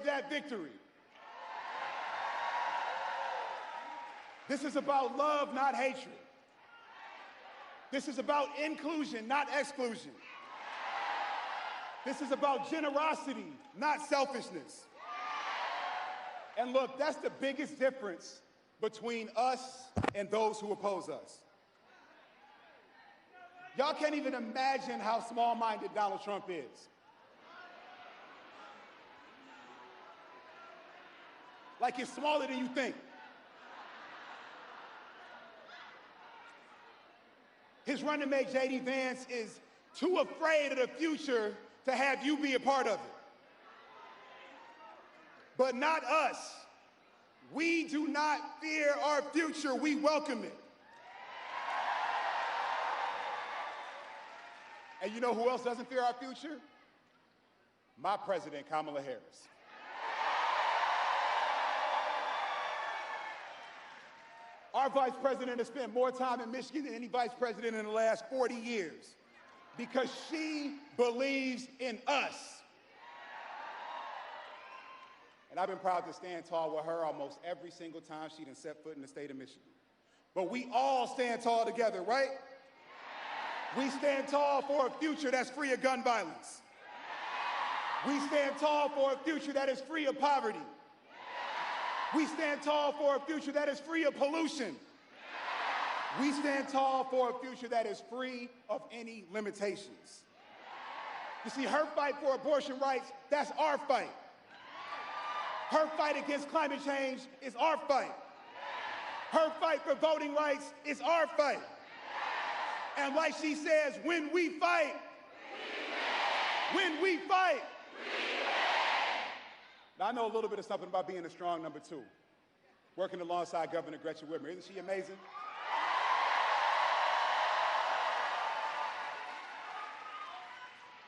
that victory. This is about love, not hatred. This is about inclusion, not exclusion. This is about generosity, not selfishness. And look, that's the biggest difference between us and those who oppose us. Y'all can't even imagine how small-minded Donald Trump is. Like it's smaller than you think. His running mate, J.D. Vance, is too afraid of the future to have you be a part of it. But not us. We do not fear our future, we welcome it. And you know who else doesn't fear our future? My president, Kamala Harris. Our vice president has spent more time in Michigan than any vice president in the last 40 years because she believes in us. And I've been proud to stand tall with her almost every single time she done set foot in the state of Michigan. But we all stand tall together, right? We stand tall for a future that's free of gun violence. We stand tall for a future that is free of poverty. We stand tall for a future that is free of pollution. We stand tall for a future that is free of any limitations. You see, her fight for abortion rights, that's our fight. Her fight against climate change is our fight. Her fight for voting rights is our fight. And like she says, when we fight, when we fight, now, I know a little bit of something about being a strong number two, working alongside Governor Gretchen Whitmer. Isn't she amazing?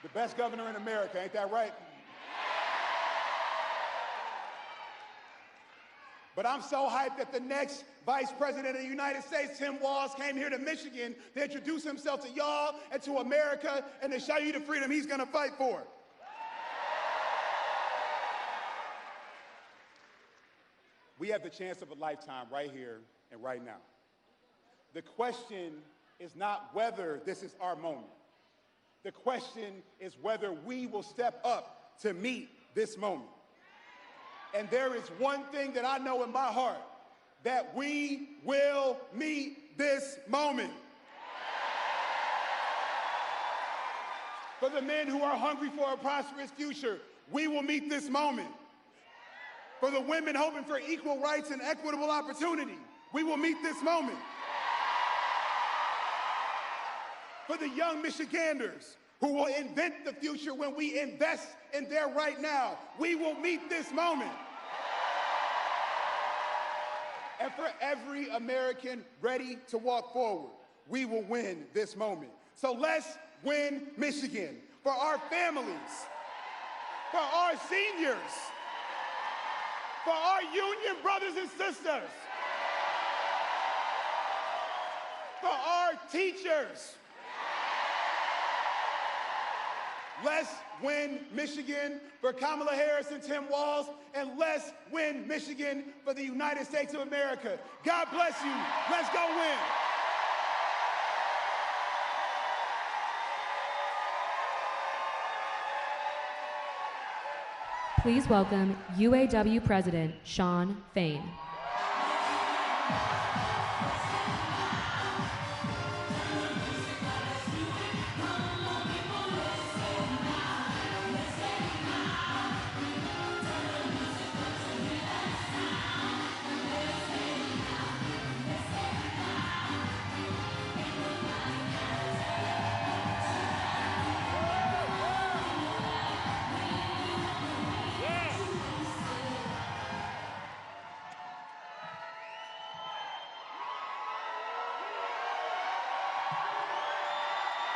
The best governor in America, ain't that right? But I'm so hyped that the next Vice President of the United States, Tim Walz, came here to Michigan to introduce himself to y'all and to America and to show you the freedom he's gonna fight for. We have the chance of a lifetime right here and right now. The question is not whether this is our moment. The question is whether we will step up to meet this moment. And there is one thing that I know in my heart, that we will meet this moment. For the men who are hungry for a prosperous future, we will meet this moment. For the women hoping for equal rights and equitable opportunity, we will meet this moment. For the young Michiganders who will invent the future when we invest in their right now, we will meet this moment. And for every American ready to walk forward, we will win this moment. So let's win Michigan for our families, for our seniors, for our union brothers and sisters, for our teachers. Let's win Michigan for Kamala Harris and Tim Walz, and let's win Michigan for the United States of America. God bless you. Let's go win. Please welcome UAW President Shawn Fain.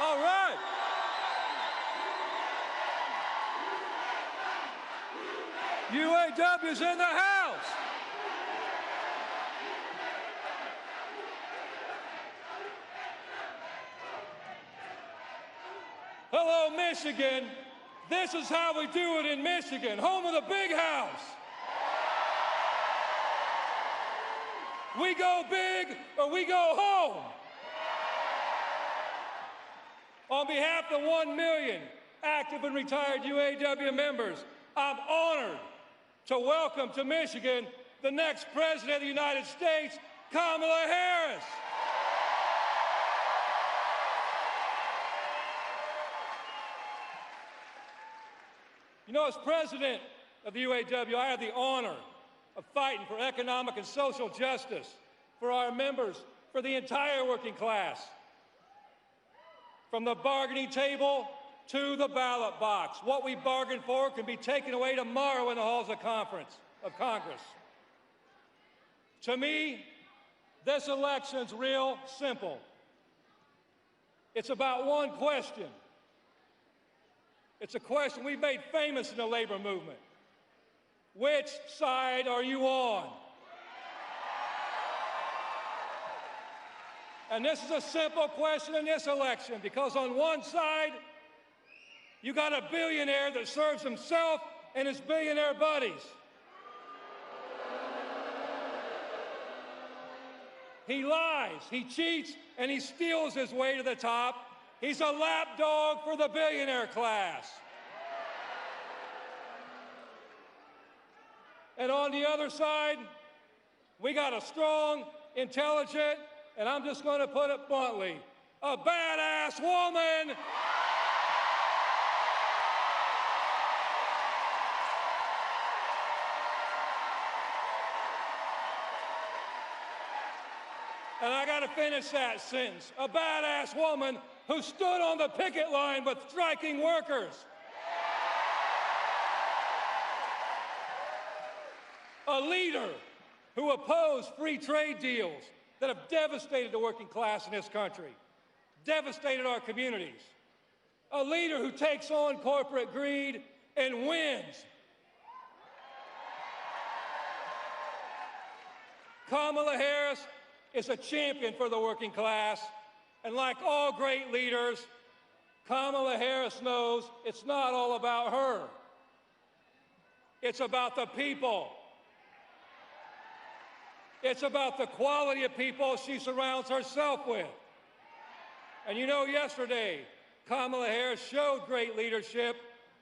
All right. UAW's in the house. Hello, Michigan. This is how we do it in Michigan, home of the big house. We go big or we go home. On behalf of the 1 million active and retired UAW members, I'm honored to welcome to Michigan the next President of the United States, Kamala Harris. You know, as President of the UAW, I have the honor of fighting for economic and social justice for our members, for the entire working class. From the bargaining table to the ballot box. What we bargained for can be taken away tomorrow in the halls of Congress. To me, this election's real simple. It's about one question. It's a question we've made famous in the labor movement. Which side are you on? And this is a simple question in this election, because on one side, you got a billionaire that serves himself and his billionaire buddies. He lies, he cheats, and he steals his way to the top. He's a lapdog for the billionaire class. And on the other side, we got a strong, intelligent, and I'm just going to put it bluntly, a badass woman. And I got to finish that sentence. A badass woman who stood on the picket line with striking workers. A leader who opposed free trade deals that have devastated the working class in this country, devastated our communities. A leader who takes on corporate greed and wins. Kamala Harris is a champion for the working class, and like all great leaders, Kamala Harris knows it's not all about her. It's about the people. It's about the quality of people she surrounds herself with. And you know, yesterday, Kamala Harris showed great leadership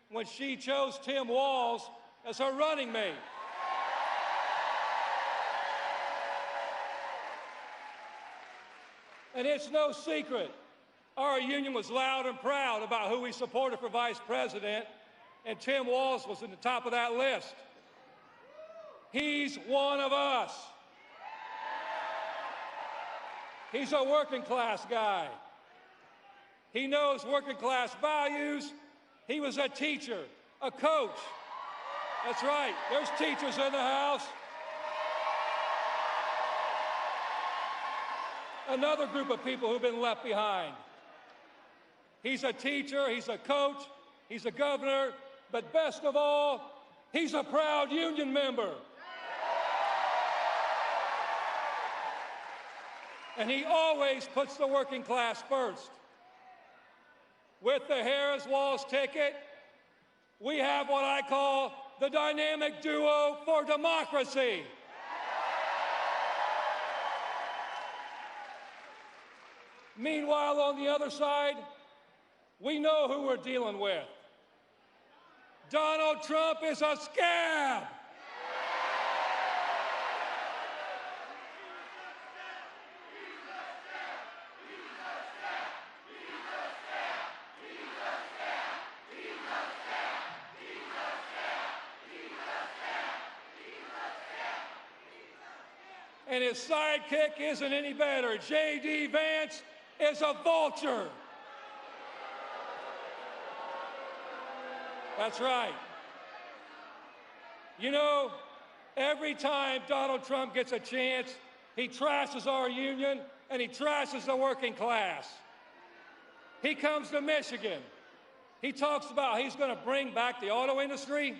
when she chose Tim Walz as her running mate. And it's no secret, our union was loud and proud about who we supported for vice president, and Tim Walz was at the top of that list. He's one of us. He's a working class guy. He knows working class values. He was a teacher, a coach. That's right, there's teachers in the house. Another group of people who've been left behind. He's a teacher, he's a coach, he's a governor, but best of all, he's a proud union member. And he always puts the working class first. With the Harris-Walz ticket, we have what I call the dynamic duo for democracy. Meanwhile, on the other side, we know who we're dealing with. Donald Trump is a scab. And his sidekick isn't any better. J.D. Vance is a vulture. That's right. You know, every time Donald Trump gets a chance, he trashes our union and he trashes the working class. He comes to Michigan. He talks about he's going to bring back the auto industry.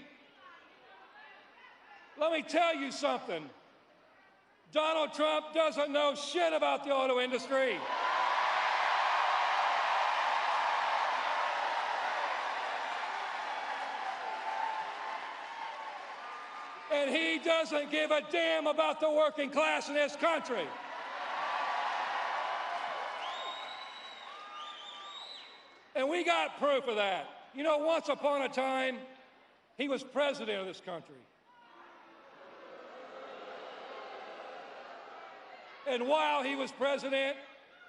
Let me tell you something. Donald Trump doesn't know shit about the auto industry. And he doesn't give a damn about the working class in this country. And we got proof of that. You know, once upon a time, he was president of this country. And while he was president,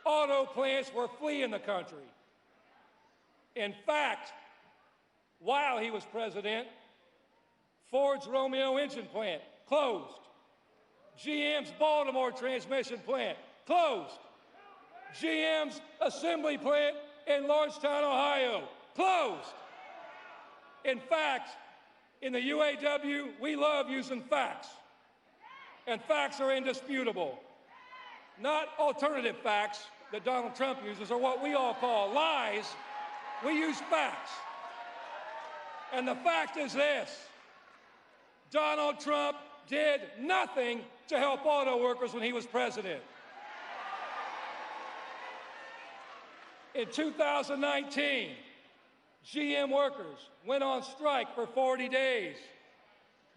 auto plants were fleeing the country. In fact, while he was president, Ford's Romeo engine plant closed. GM's Baltimore transmission plant closed. GM's assembly plant in Lordstown, Ohio closed. In fact, in the UAW, we love using facts. And facts are indisputable. Not alternative facts that Donald Trump uses, or what we all call lies. We use facts. And the fact is this: Donald Trump did nothing to help auto workers when he was president. In 2019, GM workers went on strike for 40 days.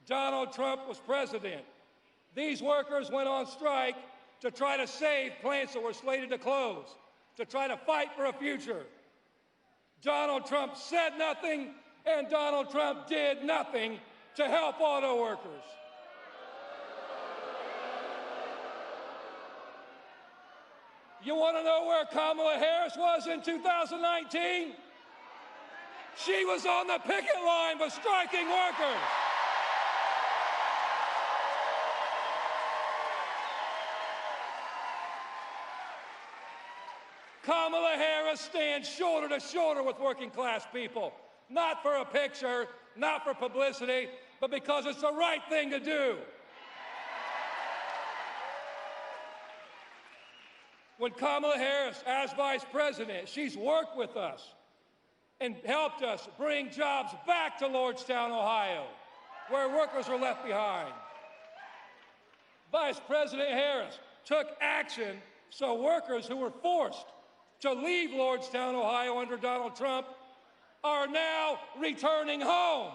Donald Trump was president. These workers went on strike to try to save plants that were slated to close, to try to fight for a future. Donald Trump said nothing, and Donald Trump did nothing to help auto workers. You want to know where Kamala Harris was in 2019? She was on the picket line with striking workers. Kamala Harris stands shoulder to shoulder with working class people, not for a picture, not for publicity, but because it's the right thing to do. When Kamala Harris, as vice president, she's worked with us and helped us bring jobs back to Lordstown, Ohio, where workers were left behind. Vice President Harris took action so workers who were forced to leave Lordstown, Ohio under Donald Trump are now returning home.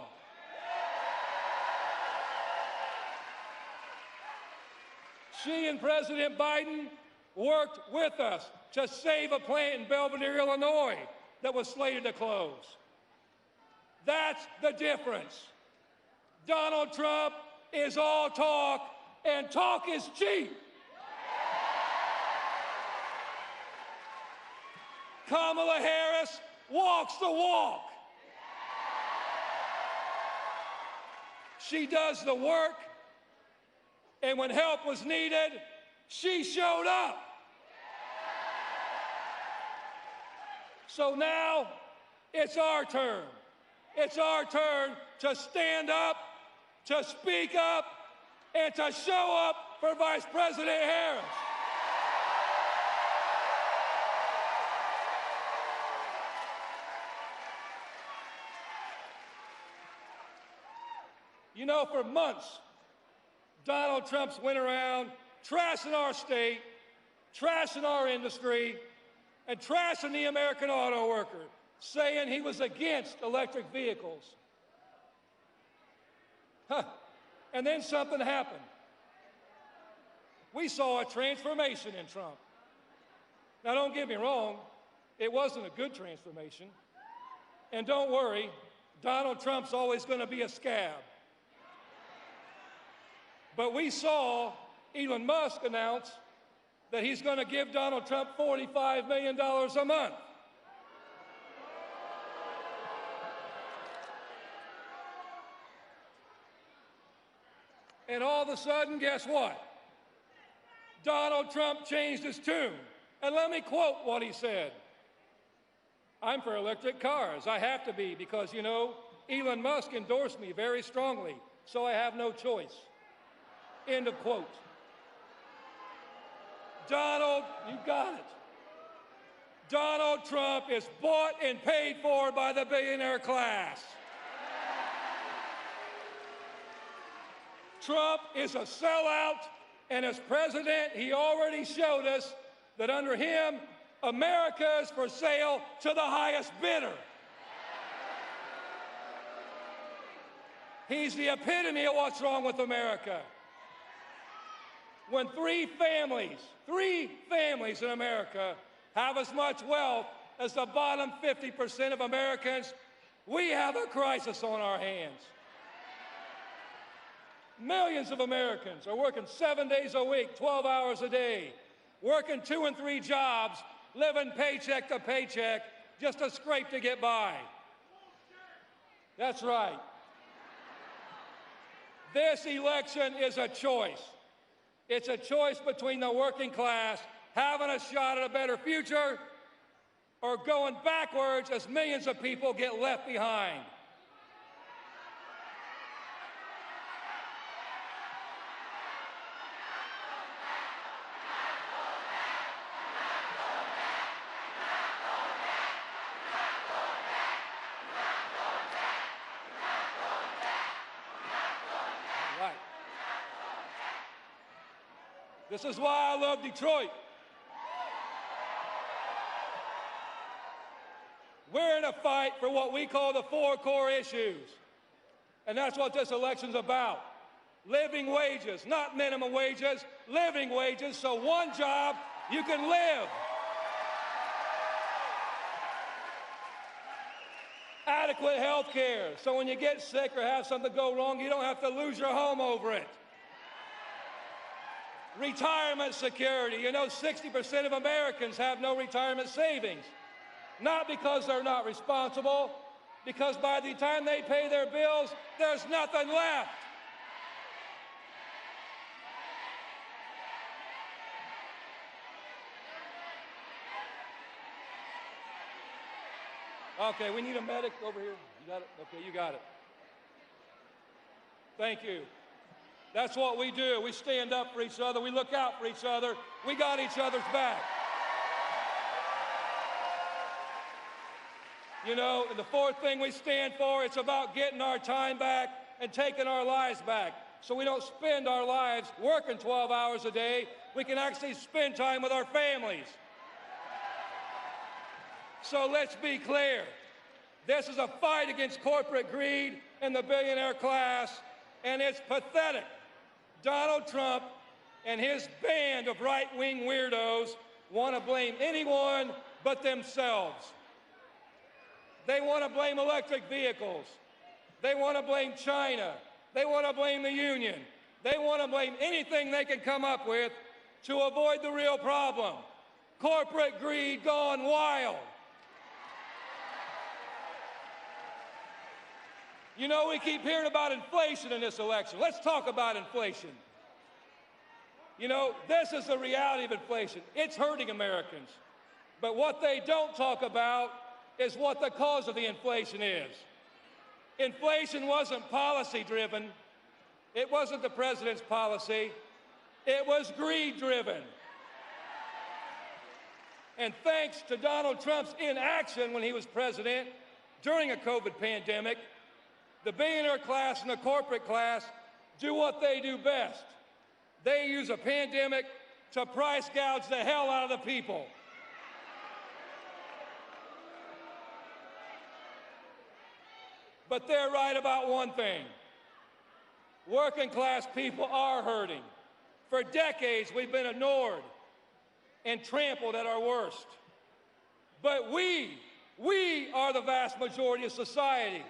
She and President Biden worked with us to save a plant in Belvedere, Illinois that was slated to close. That's the difference. Donald Trump is all talk, and talk is cheap. Kamala Harris walks the walk. She does the work, and when help was needed, she showed up. So now it's our turn. It's our turn to stand up, to speak up, and to show up for Vice President Harris. You know, for months, Donald Trump's went around trashing our state, trashing our industry, and trashing the American auto worker, saying he was against electric vehicles. And then something happened. We saw a transformation in Trump. Now, don't get me wrong, it wasn't a good transformation. And don't worry, Donald Trump's always going to be a scab. But we saw Elon Musk announce that he's going to give Donald Trump $45 million a month. And all of a sudden, guess what? Donald Trump changed his tune. And let me quote what he said. I'm for electric cars. I have to be because, you know, Elon Musk endorsed me very strongly, so I have no choice. End of quote. Donald, you got it. Donald Trump is bought and paid for by the billionaire class. Trump is a sellout, and as president, he already showed us that under him, America is for sale to the highest bidder. He's the epitome of what's wrong with America. When three families in America have as much wealth as the bottom 50% of Americans, we have a crisis on our hands. Millions of Americans are working 7 days a week, 12 hours a day, working 2 and 3 jobs, living paycheck to paycheck, just to scrape to get by. That's right. This election is a choice. It's a choice between the working class having a shot at a better future or going backwards as millions of people get left behind. This is why I love Detroit. We're in a fight for what we call the 4 core issues. And that's what this election's about. Living wages, not minimum wages, living wages, so one job you can live. Adequate health care, so when you get sick or have something go wrong, you don't have to lose your home over it. Retirement security. You know, 60% of Americans have no retirement savings. Not because they're not responsible, because by the time they pay their bills, there's nothing left. Okay, we need a medic over here. You got it? Okay, you got it. Thank you. That's what we do. We stand up for each other. We look out for each other. We got each other's back. You know, the 4th thing we stand for, it's about getting our time back and taking our lives back. So we don't spend our lives working 12 hours a day. We can actually spend time with our families. So let's be clear. This is a fight against corporate greed and the billionaire class, and it's pathetic. Donald Trump and his band of right-wing weirdos want to blame anyone but themselves. They want to blame electric vehicles. They want to blame China. They want to blame the union. They want to blame anything they can come up with to avoid the real problem. Corporate greed gone wild. You know, we keep hearing about inflation in this election. Let's talk about inflation. You know, this is the reality of inflation. It's hurting Americans. But what they don't talk about is what the cause of the inflation is. Inflation wasn't policy-driven. It wasn't the president's policy. It was greed-driven. And thanks to Donald Trump's inaction when he was president during a COVID pandemic, the billionaire class and the corporate class do what they do best. They use a pandemic to price gouge the hell out of the people. But they're right about one thing. Working class people are hurting. For decades, we've been ignored and trampled at our worst. But we are the vast majority of society.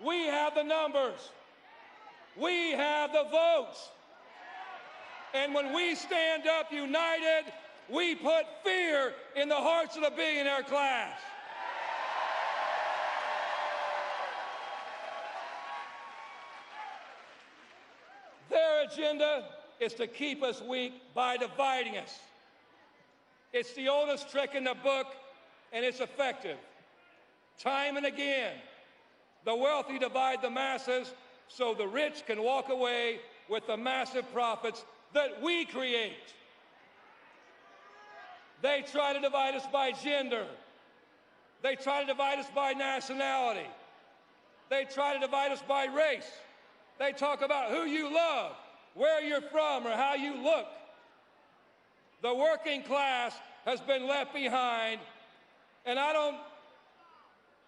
We have the numbers. We have the votes. And when we stand up united, we put fear in the hearts of the billionaire class. Their agenda is to keep us weak by dividing us. It's the oldest trick in the book, and it's effective. Time and again, the wealthy divide the masses so the rich can walk away with the massive profits that we create. They try to divide us by gender. They try to divide us by nationality. They try to divide us by race. They talk about who you love, where you're from, or how you look. The working class has been left behind, and I don't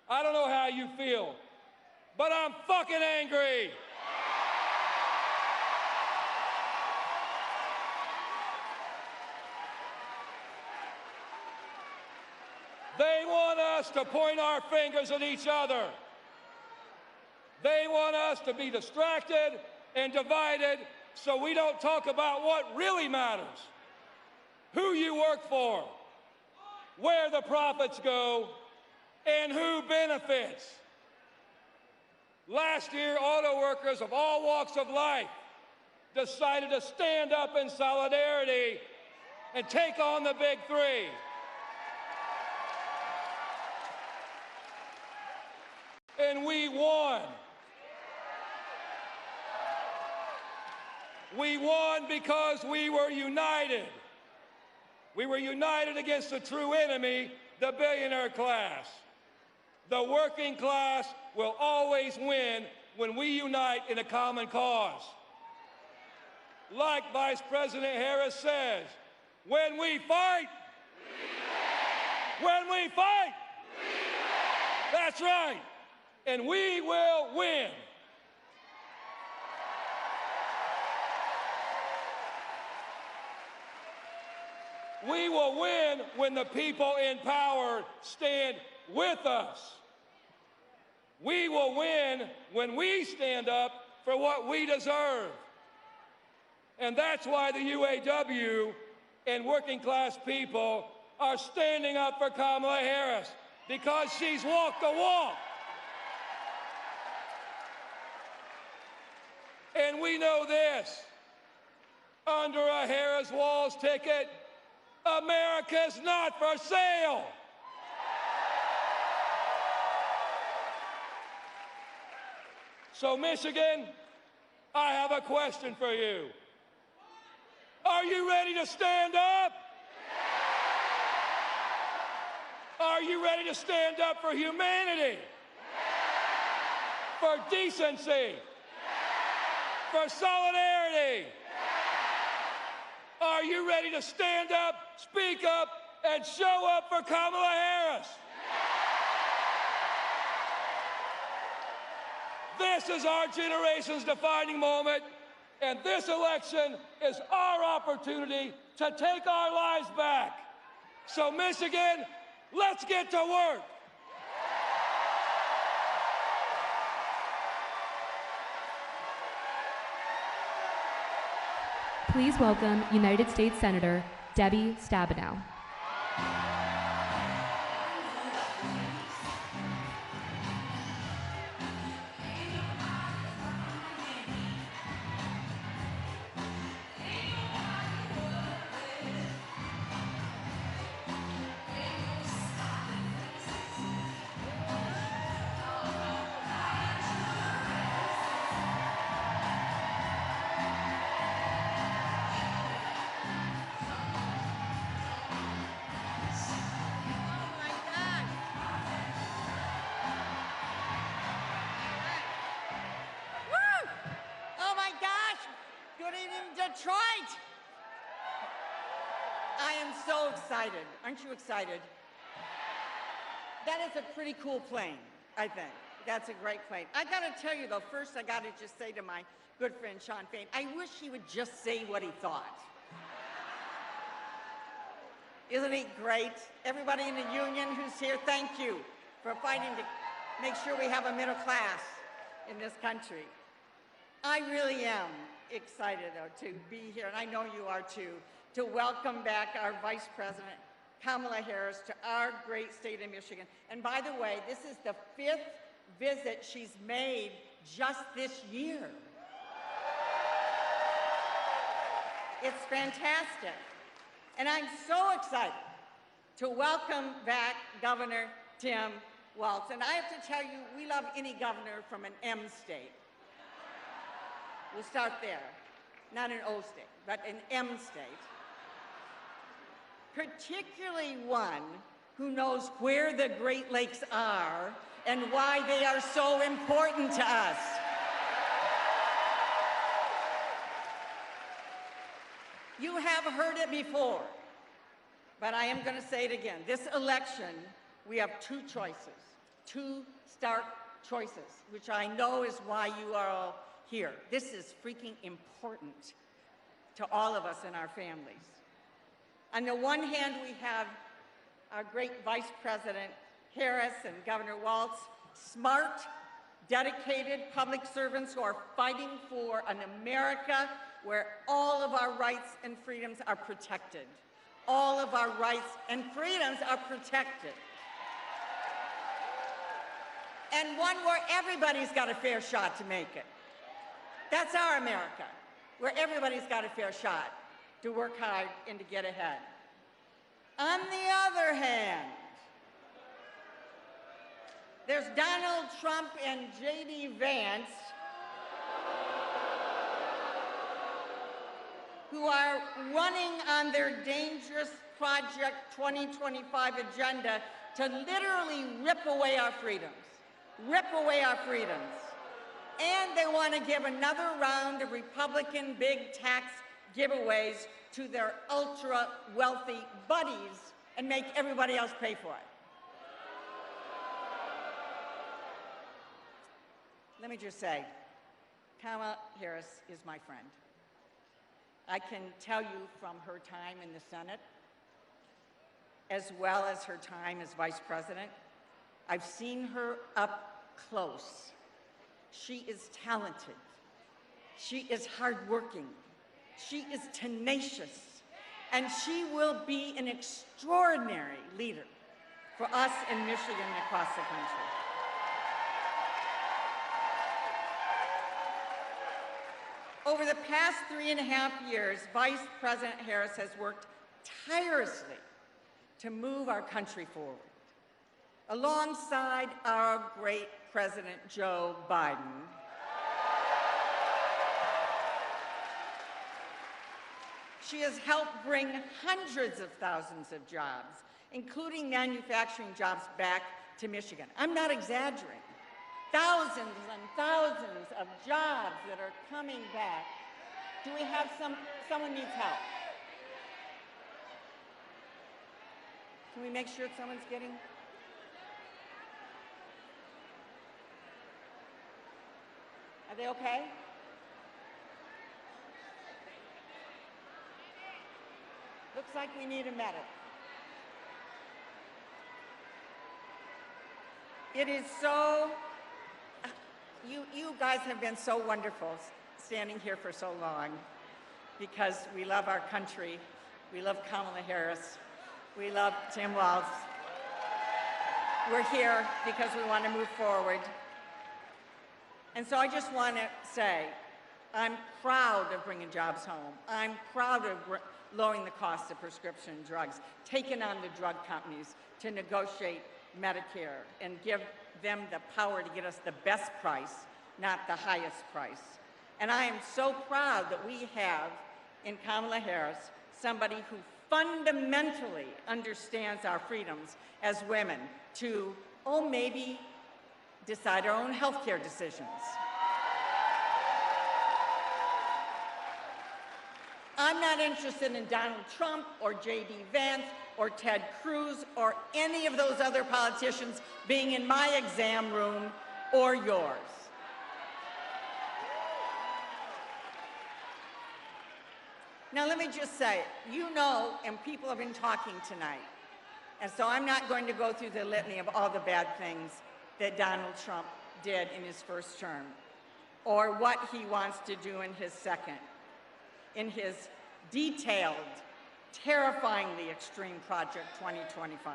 know how you feel, but I'm fucking angry. They want us to point our fingers at each other. They want us to be distracted and divided so we don't talk about what really matters. Who you work for, where the profits go, and who benefits. Last year, auto workers of all walks of life decided to stand up in solidarity and take on the big three. And we won. We won because we were united. We were united against the true enemy, the billionaire class. The working class will always win when we unite in a common cause. Like Vice President Harris says, when we fight, when we fight, that's right, and we will win. We will win when the people in power stand with us. We will win when we stand up for what we deserve. And that's why the UAW and working class people are standing up for Kamala Harris, because she's walked the walk. And we know this, under a Harris-Walz ticket, America's not for sale. So, Michigan, I have a question for you. Are you ready to stand up? Are you ready to stand up for humanity? For decency? For solidarity? Are you ready to stand up, speak up, and show up for Kamala Harris? This is our generation's defining moment, and this election is our opportunity to take our lives back. So, Michigan, let's get to work. Please welcome United States Senator Debbie Stabenow. Detroit! I am so excited. Aren't you excited? That is a pretty cool plane, I think. That's a great plane. I gotta tell you though, first I gotta just say to my good friend Shawn Fain, I wish he would just say what he thought. Isn't he great? Everybody in the union who's here, thank you for fighting to make sure we have a middle class in this country. I really am excited though to be here, and I know you are too, to welcome back our Vice President, Kamala Harris, to our great state of Michigan. And by the way, this is the 5th visit she's made just this year. It's fantastic. And I'm so excited to welcome back Governor Tim Walz. And I have to tell you, we love any governor from an M state. We'll start there. Not an O state, but an M state. Particularly one who knows where the Great Lakes are and why they are so important to us. You have heard it before, but I am going to say it again. This election, we have two choices, two stark choices, which I know is why you are all here. This is freaking important to all of us and our families. On the one hand, we have our great Vice President Harris and Governor Walz, smart, dedicated public servants who are fighting for an America where all of our rights and freedoms are protected. All of our rights and freedoms are protected. And one where everybody's got a fair shot to make it. That's our America, where everybody's got a fair shot to work hard and to get ahead. On the other hand, there's Donald Trump and J.D. Vance, who are running on their dangerous Project 2025 agenda to literally rip away our freedoms. Rip away our freedoms. And they want to give another round of Republican big tax giveaways to their ultra-wealthy buddies and make everybody else pay for it. Let me just say, Kamala Harris is my friend. I can tell you from her time in the Senate, as well as her time as Vice President, I've seen her up close. She is talented. She is hardworking. She is tenacious. And she will be an extraordinary leader for us in Michigan and across the country. Over the past 3.5 years, Vice President Harris has worked tirelessly to move our country forward. Alongside our great President Joe Biden, she has helped bring hundreds of thousands of jobs, including manufacturing jobs, back to Michigan. I'm not exaggerating. Thousands and thousands of jobs that are coming back. Do we have someone needs help? Can we make sure someone's getting? Are they okay? Looks like we need a medic. It is so, you guys have been so wonderful standing here for so long because we love our country. We love Kamala Harris. We love Tim Walz. We're here because we want to move forward. And so I just want to say, I'm proud of bringing jobs home. I'm proud of lowering the cost of prescription drugs, taking on the drug companies to negotiate Medicare and give them the power to get us the best price, not the highest price. And I am so proud that we have in Kamala Harris somebody who fundamentally understands our freedoms as women to, maybe decide our own health care decisions. I'm not interested in Donald Trump or J.D. Vance or Ted Cruz or any of those other politicians being in my exam room or yours. Now let me just say, you know, and people have been talking tonight, and so I'm not going to go through the litany of all the bad things that Donald Trump did in his first term, or what he wants to do in his second, in his detailed, terrifyingly extreme Project 2025.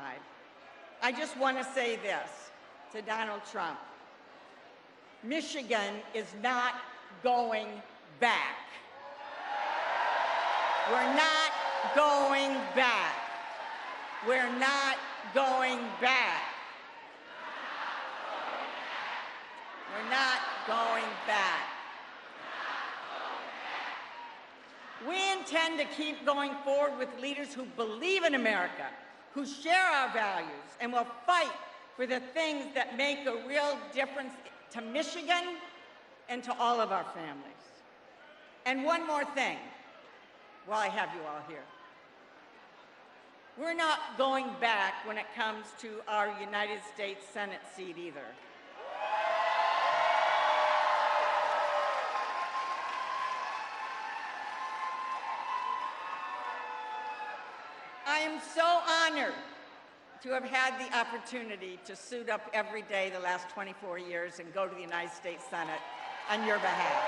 I just want to say this to Donald Trump. Michigan is not going back. We're not going back. We're not going back. We're not going back. We intend to keep going forward with leaders who believe in America, who share our values, and will fight for the things that make a real difference to Michigan and to all of our families. And one more thing, while I have you all here. We're not going back when it comes to our United States Senate seat either. so honored to have had the opportunity to suit up every day the last 24 years and go to the United States Senate on your behalf.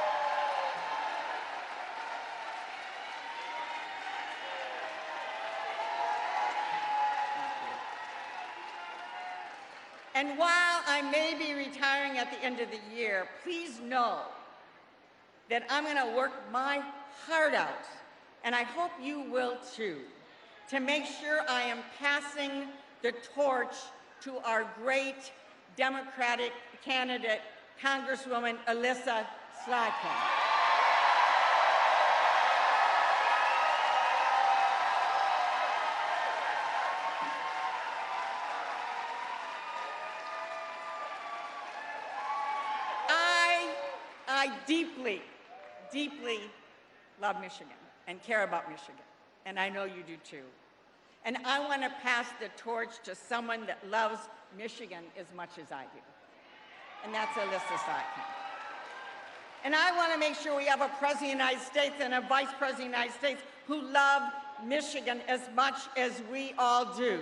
And while I may be retiring at the end of the year, please know that I'm going to work my heart out, and I hope you will too, to make sure I am passing the torch to our great Democratic candidate, Congresswoman Elissa Slotkin. I deeply, deeply love Michigan and care about Michigan, and I know you do too. And I want to pass the torch to someone that loves Michigan as much as I do, and that's Elissa Slotkin. And I want to make sure we have a President of the United States and a Vice President of the United States who love Michigan as much as we all do,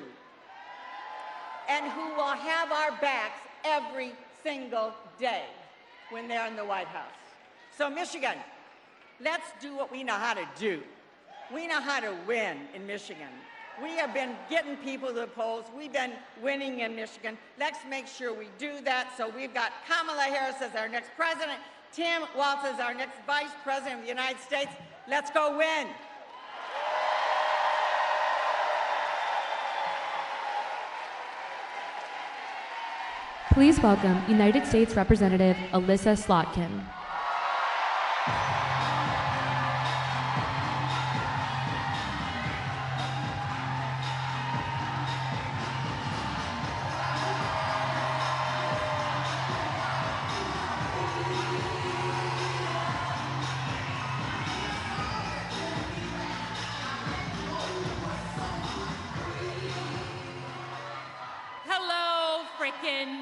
and who will have our backs every single day when they're in the White House. So Michigan, let's do what we know how to do. We know how to win in Michigan. We have been getting people to the polls. We've been winning in Michigan. Let's make sure we do that. So we've got Kamala Harris as our next president, Tim Walz as our next vice president of the United States. Let's go win. Please welcome United States Representative Elissa Slotkin.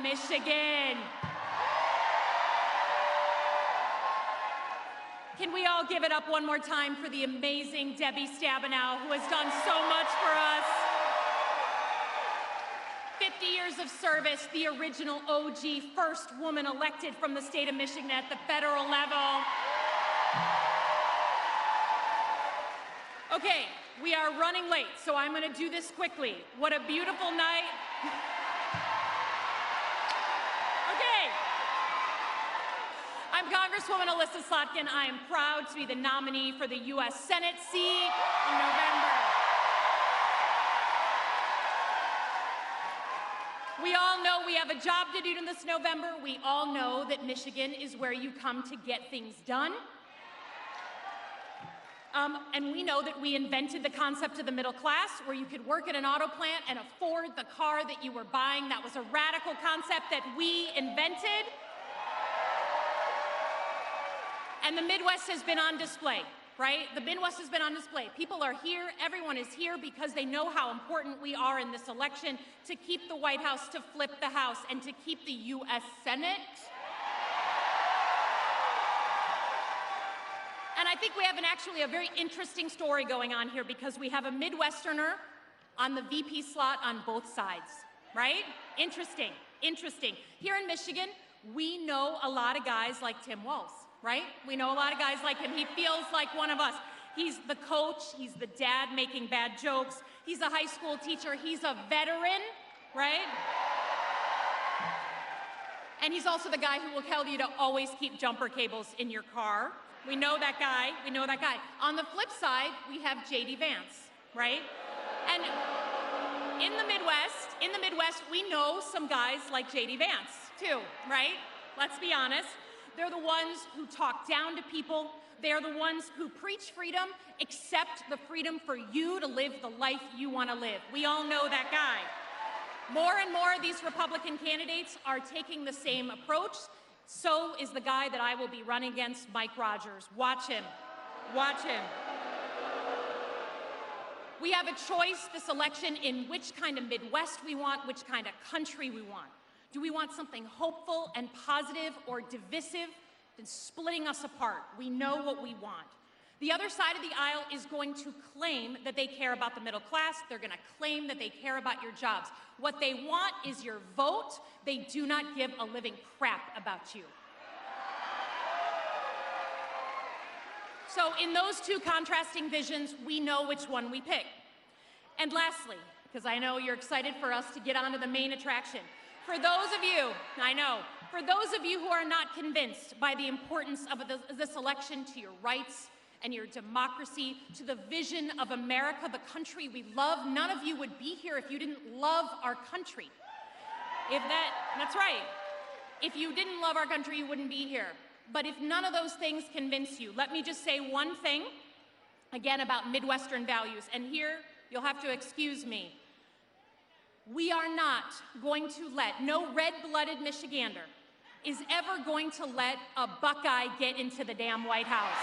Michigan. Can we all give it up one more time for the amazing Debbie Stabenow, who has done so much for us? 50 years of service, the original OG, first woman elected from the state of Michigan at the federal level. Okay, we are running late, so I'm going to do this quickly. What a beautiful night. I'm Congresswoman Elissa Slotkin. I am proud to be the nominee for the U.S. Senate seat in November. We all know we have a job to do this November. We all know that Michigan is where you come to get things done. And we know that we invented the concept of the middle class, where you could work at an auto plant and afford the car that you were buying. That was a radical concept that we invented. And the Midwest has been on display, right? The Midwest has been on display. People are here, everyone is here because they know how important we are in this election to keep the White House, to flip the House, and to keep the U.S. Senate. And I think we have actually a very interesting story going on here because we have a Midwesterner on the VP slot on both sides, right? Interesting, interesting. Here in Michigan, we know a lot of guys like Tim Walz. Right? We know a lot of guys like him. He feels like one of us. He's the coach. He's the dad making bad jokes. He's a high school teacher. He's a veteran, right? And he's also the guy who will tell you to always keep jumper cables in your car. We know that guy. We know that guy. On the flip side, we have J.D. Vance, right? And in the Midwest, we know some guys like J.D. Vance, too, right? Let's be honest. They're the ones who talk down to people. They're the ones who preach freedom, accept the freedom for you to live the life you want to live. We all know that guy. More and more of these Republican candidates are taking the same approach. So is the guy that I will be running against, Mike Rogers. Watch him. Watch him. We have a choice this election in which kind of Midwest we want, which kind of country we want. Do we want something hopeful and positive or divisive and splitting us apart? We know what we want. The other side of the aisle is going to claim that they care about the middle class. They're going to claim that they care about your jobs. What they want is your vote. They do not give a living crap about you. So in those two contrasting visions, we know which one we pick. And lastly, because I know you're excited for us to get on to the main attraction, for those of you, for those of you who are not convinced by the importance of this election to your rights and your democracy, to the vision of America, the country we love, none of you would be here if you didn't love our country. That's right. If you didn't love our country, you wouldn't be here. But if none of those things convince you, let me just say one thing, again, about Midwestern values. And here, you'll have to excuse me. We are not going to let, no red-blooded Michigander is ever going to let a Buckeye get into the damn White House.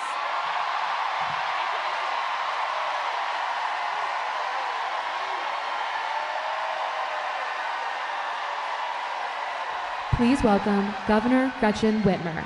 Please welcome Governor Gretchen Whitmer.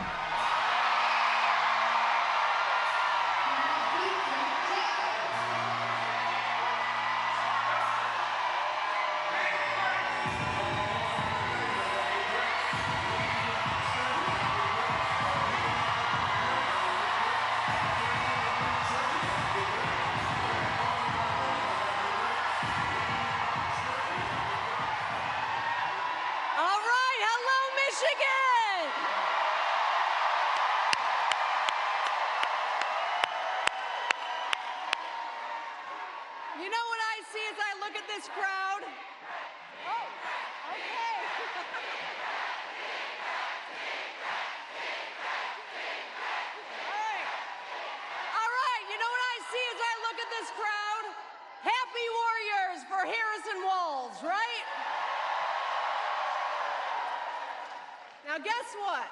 Now guess what?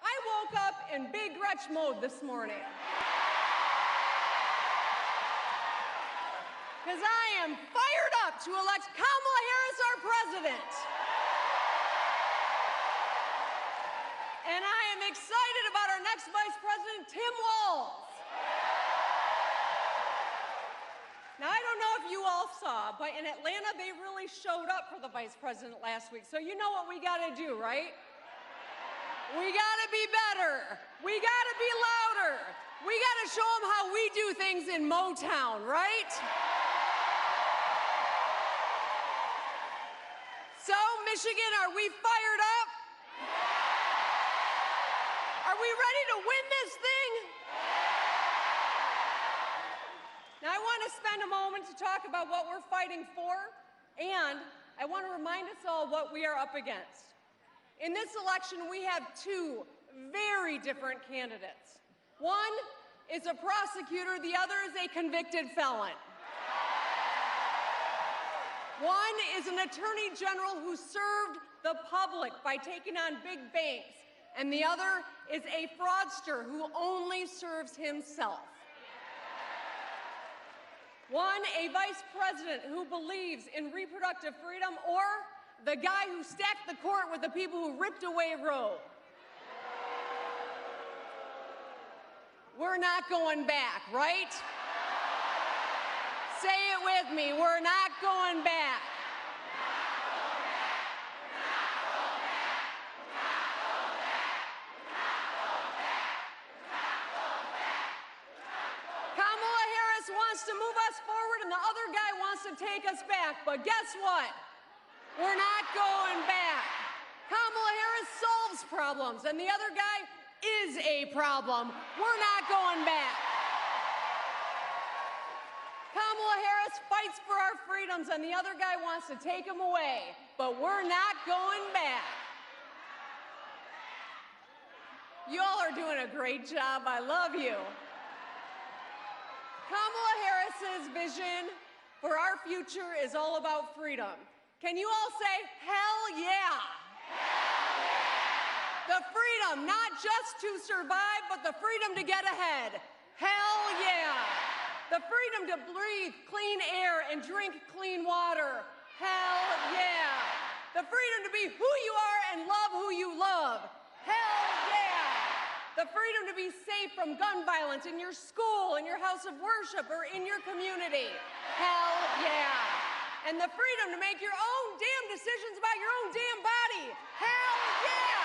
I woke up in big Gretch mode this morning. Because I am fired up to elect Kamala Harris our president. And I am excited about our next vice president, Tim Walz. Now, I don't know if you all saw, but in Atlanta, they really showed up for the vice president last week. So you know what we got to do, right? We got to be better. We got to be louder. We got to show them how we do things in Motown, right? So, Michigan, are we fired up? Are we ready to win this thing? Now, I want to spend a moment to talk about what we're fighting for, and I want to remind us all what we are up against. In this election, we have two very different candidates. One is a prosecutor, the other is a convicted felon. One is an attorney general who served the public by taking on big banks, and the other is a fraudster who only serves himself. One, a vice president who believes in reproductive freedom, or the guy who stacked the court with the people who ripped away Roe. We're not going back, right? Say it with me, we're not going back. Kamala Harris wants to move us forward and the other guy wants to take us back, but guess what? We're not going back. Kamala Harris solves problems, and the other guy is a problem. We're not going back. Kamala Harris fights for our freedoms, and the other guy wants to take them away, but we're not going back. You all are doing a great job. I love you. Kamala Harris's vision for our future is all about freedom. Can you all say, hell yeah? Hell yeah! The freedom, not just to survive, but the freedom to get ahead. Hell yeah! The freedom to breathe clean air and drink clean water. Hell yeah! The freedom to be who you are and love who you love. Hell yeah! the freedom to be safe from gun violence in your school, in your house of worship, or in your community. Hell yeah. And the freedom to make your own damn decisions about your own damn body. Hell yeah.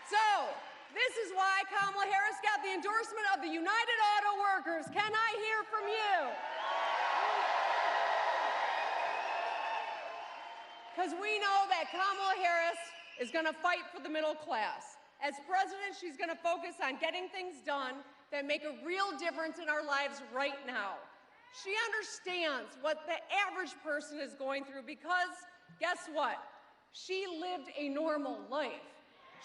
So, this is why Kamala Harris got the endorsement of the United Auto Workers. Can I hear from you? Because we know that Kamala Harris is going to fight for the middle class. As president, she's going to focus on getting things done that make a real difference in our lives right now. She understands what the average person is going through because, guess what? She lived a normal life.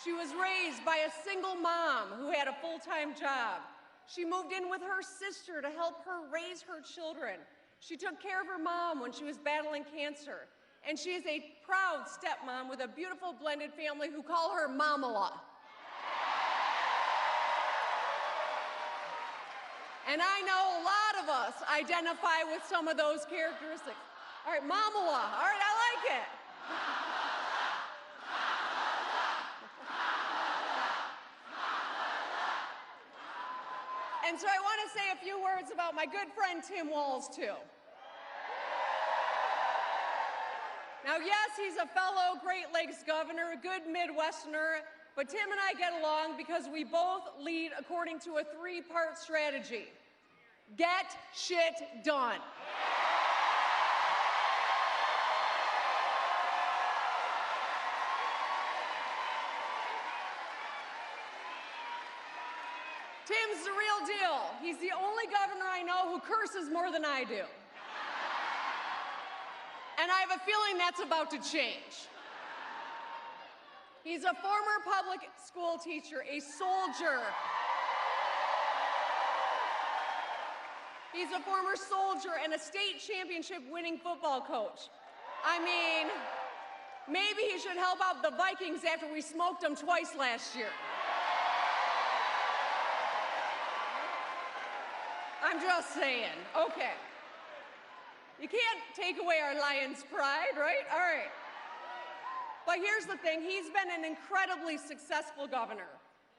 She was raised by a single mom who had a full-time job. She moved in with her sister to help her raise her children. She took care of her mom when she was battling cancer. And she is a proud stepmom with a beautiful blended family who call her Mamala. And I know a lot of us identify with some of those characteristics. All right, Mamala. All right, I like it. And so I want to say a few words about my good friend Tim Walz, too. Now, yes, he's a fellow Great Lakes governor, a good Midwesterner, but Tim and I get along because we both lead according to a three-part strategy. Get shit done. Tim's the real deal. He's the only governor I know who curses more than I do. And I have a feeling that's about to change. He's a former public school teacher, a soldier. He's a former soldier and a state championship winning football coach. I mean, maybe he should help out the Vikings after we smoked them twice last year. I'm just saying. Okay. You can't take away our lion's pride, right? All right. But here's the thing. He's been an incredibly successful governor.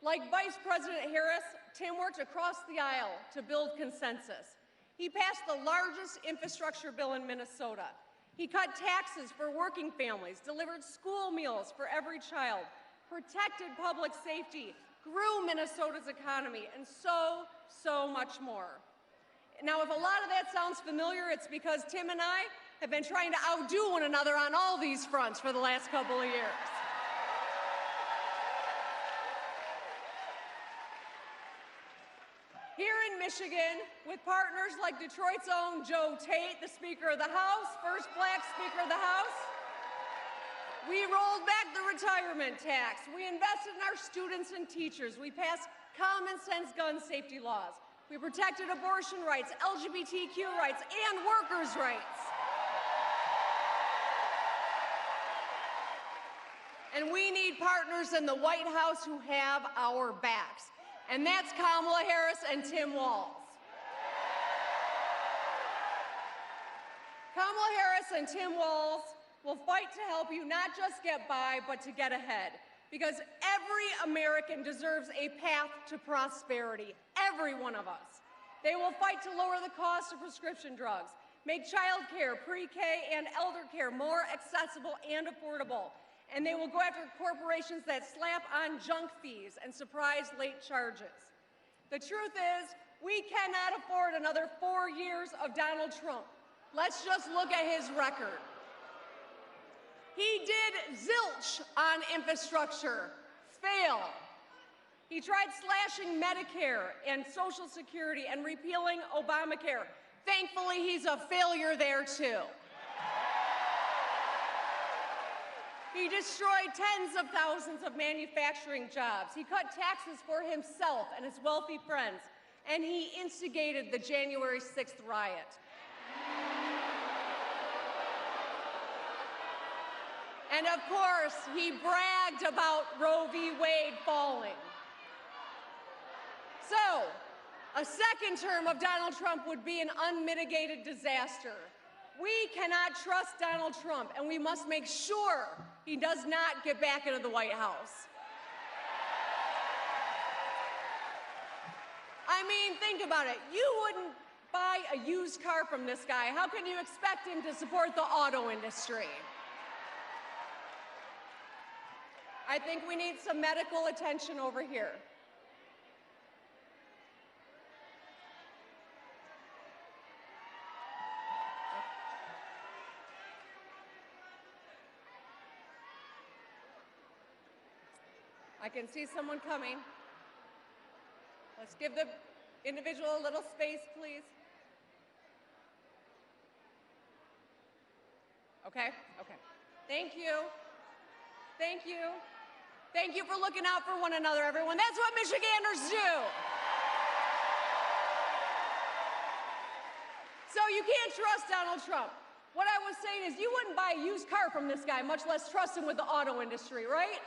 Like Vice President Harris, Tim worked across the aisle to build consensus. He passed the largest infrastructure bill in Minnesota. He cut taxes for working families, delivered school meals for every child, protected public safety, grew Minnesota's economy, and so much more. Now, if a lot of that sounds familiar, it's because Tim and I have been trying to outdo one another on all these fronts for the last couple of years. Here in Michigan, with partners like Detroit's own Joe Tate, the Speaker of the House, first Black Speaker of the House, we rolled back the retirement tax. We invested in our students and teachers. We passed common sense gun safety laws. We protected abortion rights, LGBTQ rights, and workers' rights. And we need partners in the White House who have our backs. And that's Kamala Harris and Tim Walz. Kamala Harris and Tim Walz will fight to help you not just get by, but to get ahead. Because every American deserves a path to prosperity, every one of us. They will fight to lower the cost of prescription drugs, make child care, pre-K, and elder care more accessible and affordable. And they will go after corporations that slap on junk fees and surprise late charges. The truth is, we cannot afford another 4 years of Donald Trump. Let's just look at his record. He did zilch on infrastructure, fail. He tried slashing Medicare and Social Security and repealing Obamacare. Thankfully, he's a failure there too. He destroyed tens of thousands of manufacturing jobs. He cut taxes for himself and his wealthy friends. And he instigated the January 6th riot. And of course, he bragged about Roe v. Wade falling. So, A second term of Donald Trump would be an unmitigated disaster. We cannot trust Donald Trump, and we must make sure he does not get back into the White House. I mean, think about it. You wouldn't buy a used car from this guy. How can you expect him to support the auto industry? I think we need some medical attention over here. I can see someone coming. Let's give the individual a little space, please. Okay, okay. Thank you. Thank you. Thank you for looking out for one another, everyone. That's what Michiganders do. So you can't trust Donald Trump. What I was saying is you wouldn't buy a used car from this guy, much less trust him with the auto industry, right?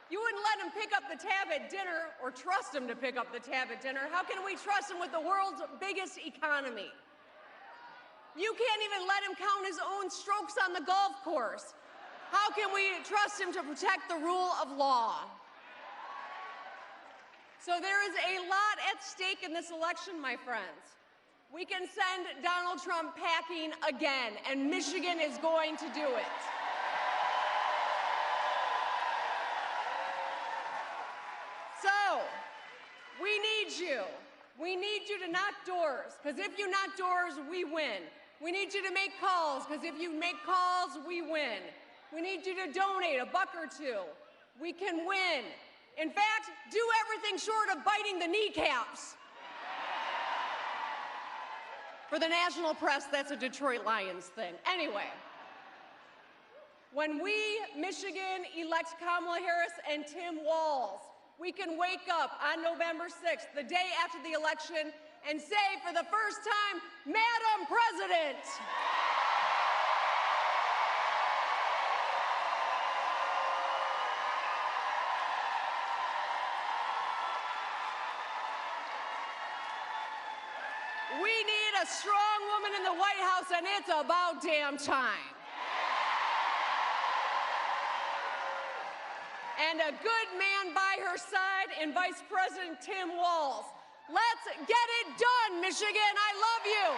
You wouldn't let him pick up the tab at dinner or trust him to pick up the tab at dinner. How can we trust him with the world's biggest economy? You can't even let him count his own strokes on the golf course. How can we trust him to protect the rule of law? So there is a lot at stake in this election, my friends. We can send Donald Trump packing again, and Michigan is going to do it. So, we need you. We need you to knock doors, because if you knock doors, we win. We need you to make calls, because if you make calls, we win. We need you to donate $1 or $2. We can win. In fact, do everything short of biting the kneecaps. For the national press, that's a Detroit Lions thing. Anyway, when we, Michigan, elect Kamala Harris and Tim Walz, we can wake up on November 6th, the day after the election, and say for the first time, Madam President. We need a strong woman in the White House, and it's about damn time. And a good man by her side in Vice President Tim Walz. Let's get it done, Michigan. I love you.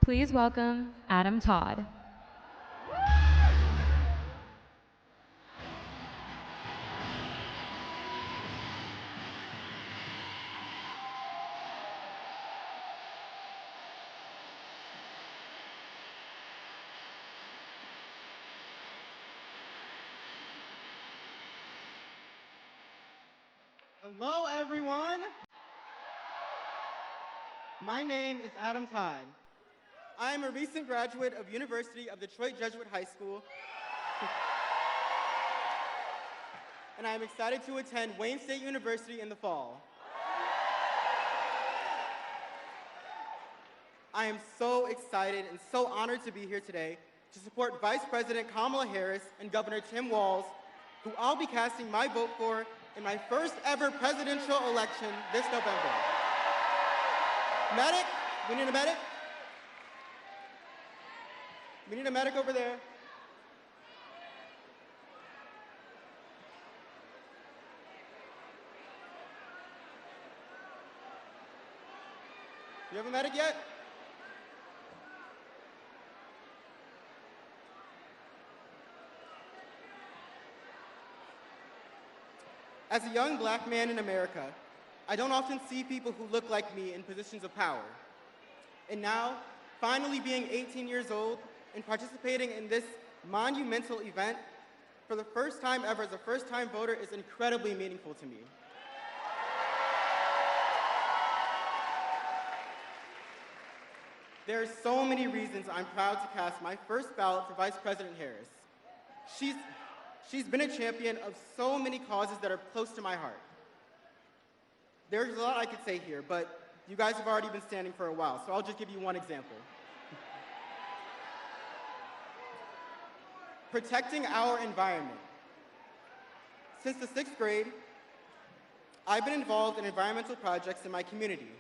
Please welcome Adam Todd. Hello, everyone. My name is Adam Todd. I am a recent graduate of University of Detroit Jesuit High School, and I am excited to attend Wayne State University in the fall. I am so excited and so honored to be here today to support Vice President Kamala Harris and Governor Tim Walz, who I'll be casting my vote for in my first ever presidential election this November. Medic, we need a medic. We need a medic over there. You have a medic yet? As a young black man in America, I don't often see people who look like me in positions of power. And now, finally being 18 years old and participating in this monumental event for the first time ever as a first-time voter is incredibly meaningful to me. There are so many reasons I'm proud to cast my first ballot for Vice President Harris. She's been a champion of so many causes that are close to my heart. There's a lot I could say here, but you guys have already been standing for a while, so I'll just give you one example. Protecting our environment. Since the 6th grade, I've been involved in environmental projects in my community,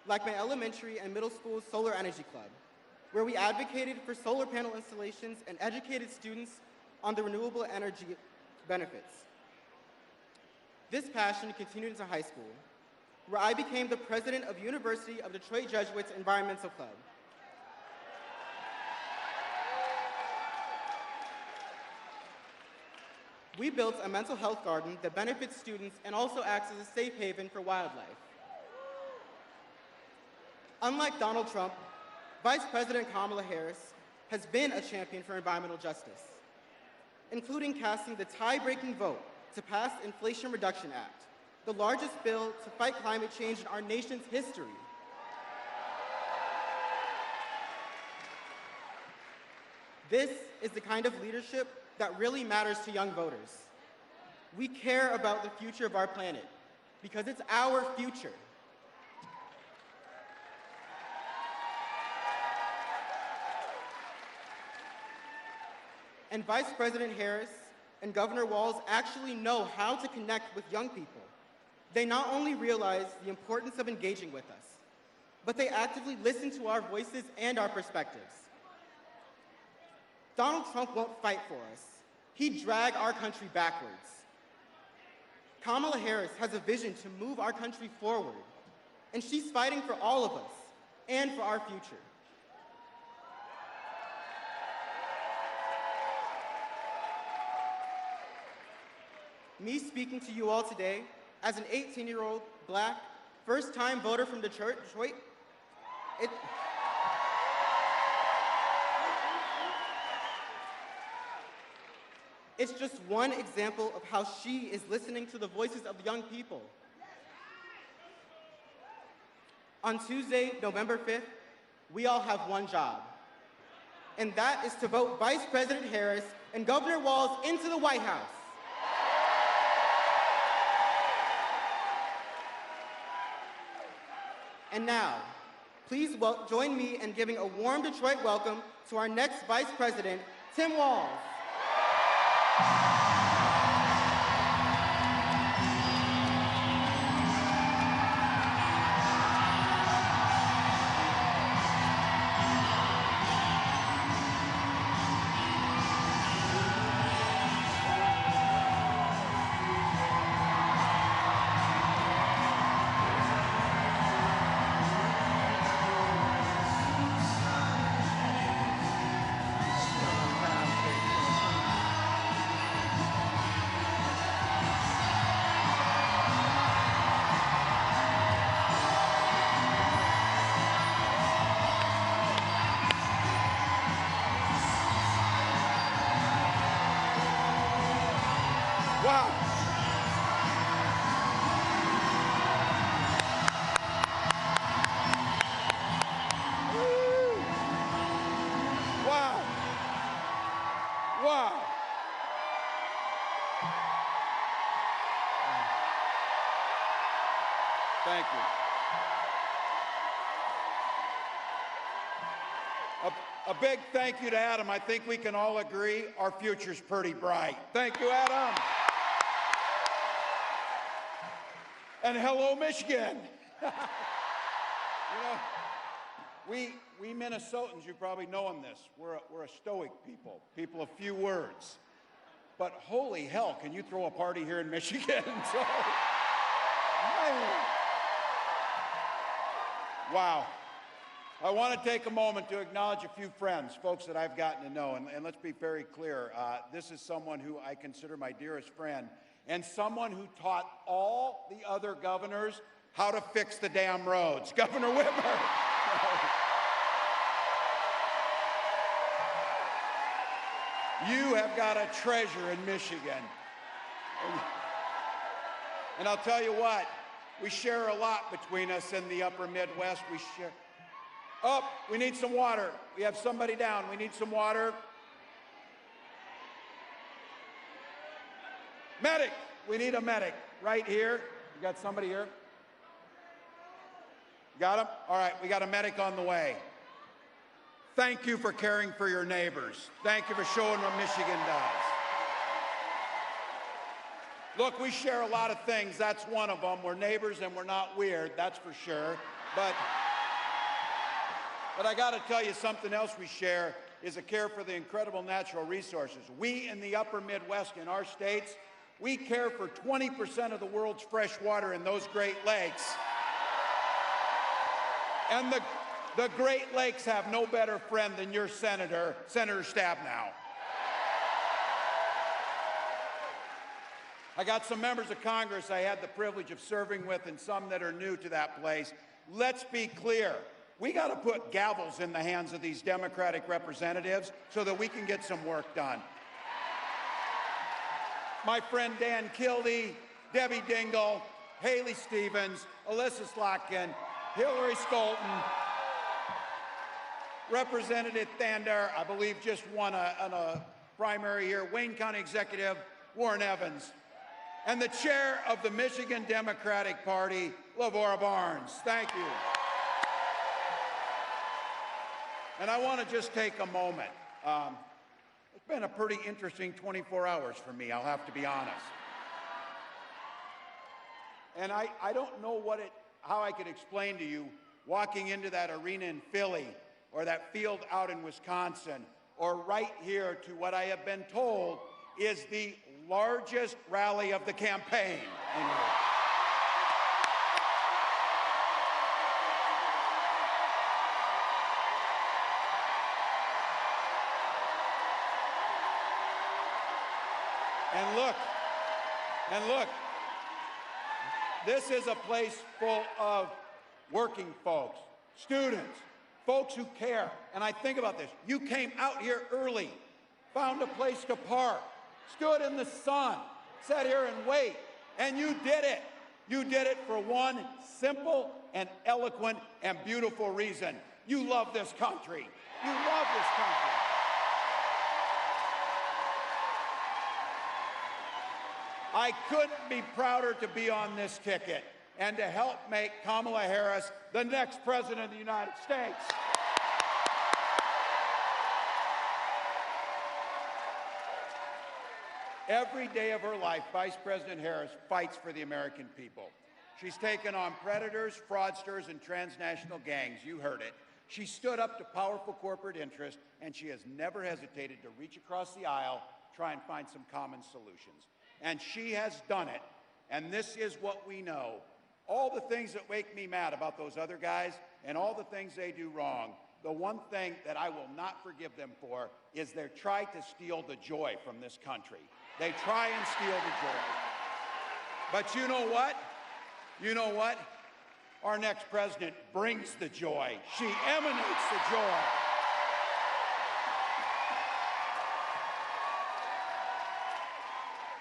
like my elementary and middle school's Solar Energy Club, where we advocated for solar panel installations and educated students on the renewable energy benefits. This passion continued into high school, where I became the president of University of Detroit Jesuits Environmental Club. We built a mental health garden that benefits students and also acts as a safe haven for wildlife. Unlike Donald Trump, Vice President Kamala Harris has been a champion for environmental justice, including casting the tie-breaking vote to pass the Inflation Reduction Act, the largest bill to fight climate change in our nation's history. This is the kind of leadership that really matters to young voters. We care about the future of our planet because it's our future. And Vice President Harris and Governor Walz actually know how to connect with young people. They not only realize the importance of engaging with us, but they actively listen to our voices and our perspectives. Donald Trump won't fight for us. He'd drag our country backwards. Kamala Harris has a vision to move our country forward, and she's fighting for all of us and for our future. Me speaking to you all today as an 18-year-old black first-time voter from Detroit, it's just one example of how she is listening to the voices of young people. On Tuesday, November 5th, we all have one job, and that is to vote Vice President Harris and Governor Walz into the White House. And now, please join me in giving a warm Detroit welcome to our next Vice President, Tim Walz. Wow. Woo. Wow. Wow. Thank you. A big thank you to Adam. I think we can all agree our future's pretty bright. Thank you, Adam. And hello, Michigan. You know, we Minnesotans, you probably know this, we're a stoic people of few words. But holy hell, can you throw a party here in Michigan? So, man. Wow. I want to take a moment to acknowledge a few friends, folks that I've gotten to know, and let's be very clear. This is someone who I consider my dearest friend, and someone who taught all the other governors how to fix the damn roads, Governor Whitmer. You have got a treasure in Michigan. And I'll tell you what, we share a lot between us in the upper Midwest. We share. Oh, we need some water. We have somebody down. We need some water. Medic. We need a medic right here. You got somebody here? Got him? All right, we got a medic on the way. Thank you for caring for your neighbors. Thank you for showing what Michigan does. Look, we share a lot of things. That's one of them. We're neighbors and we're not weird, that's for sure. But I got to tell you, something else we share is a care for the incredible natural resources. We in the upper Midwest, in our states, we care for 20% of the world's fresh water in those Great Lakes. And the Great Lakes have no better friend than your Senator Stabenow. I got some members of Congress I had the privilege of serving with and some that are new to that place. Let's be clear. We got to put gavels in the hands of these Democratic representatives so that we can get some work done. My friend Dan Kildee, Debbie Dingell, Haley Stevens, Elissa Slotkin, Hillary Scholten, Representative Thander, I believe just won a primary here, Wayne County Executive Warren Evans, and the chair of the Michigan Democratic Party, Lavora Barnes. Thank you. And I want to just take a moment. It's been a pretty interesting 24 hours for me, I'll have to be honest. And I don't know how I could explain to you walking into that arena in Philly or that field out in Wisconsin or right here to what I have been told is the largest rally of the campaign. And look, this is a place full of working folks, students, folks who care. And I think about this. You came out here early, found a place to park, stood in the sun, sat here and wait, and you did it. You did it for one simple and eloquent and beautiful reason. You love this country. You love this country. I couldn't be prouder to be on this ticket and to help make Kamala Harris the next president of the United States. Every day of her life, Vice President Harris fights for the American people. She's taken on predators, fraudsters, and transnational gangs. You heard it. She stood up to powerful corporate interests, and she has never hesitated to reach across the aisle, try and find some common solutions. And she has done it, and this is what we know. All the things that make me mad about those other guys and all the things they do wrong, the one thing that I will not forgive them for is they try to steal the joy from this country. They try and steal the joy. But you know what? You know what? Our next president brings the joy. She emanates the joy.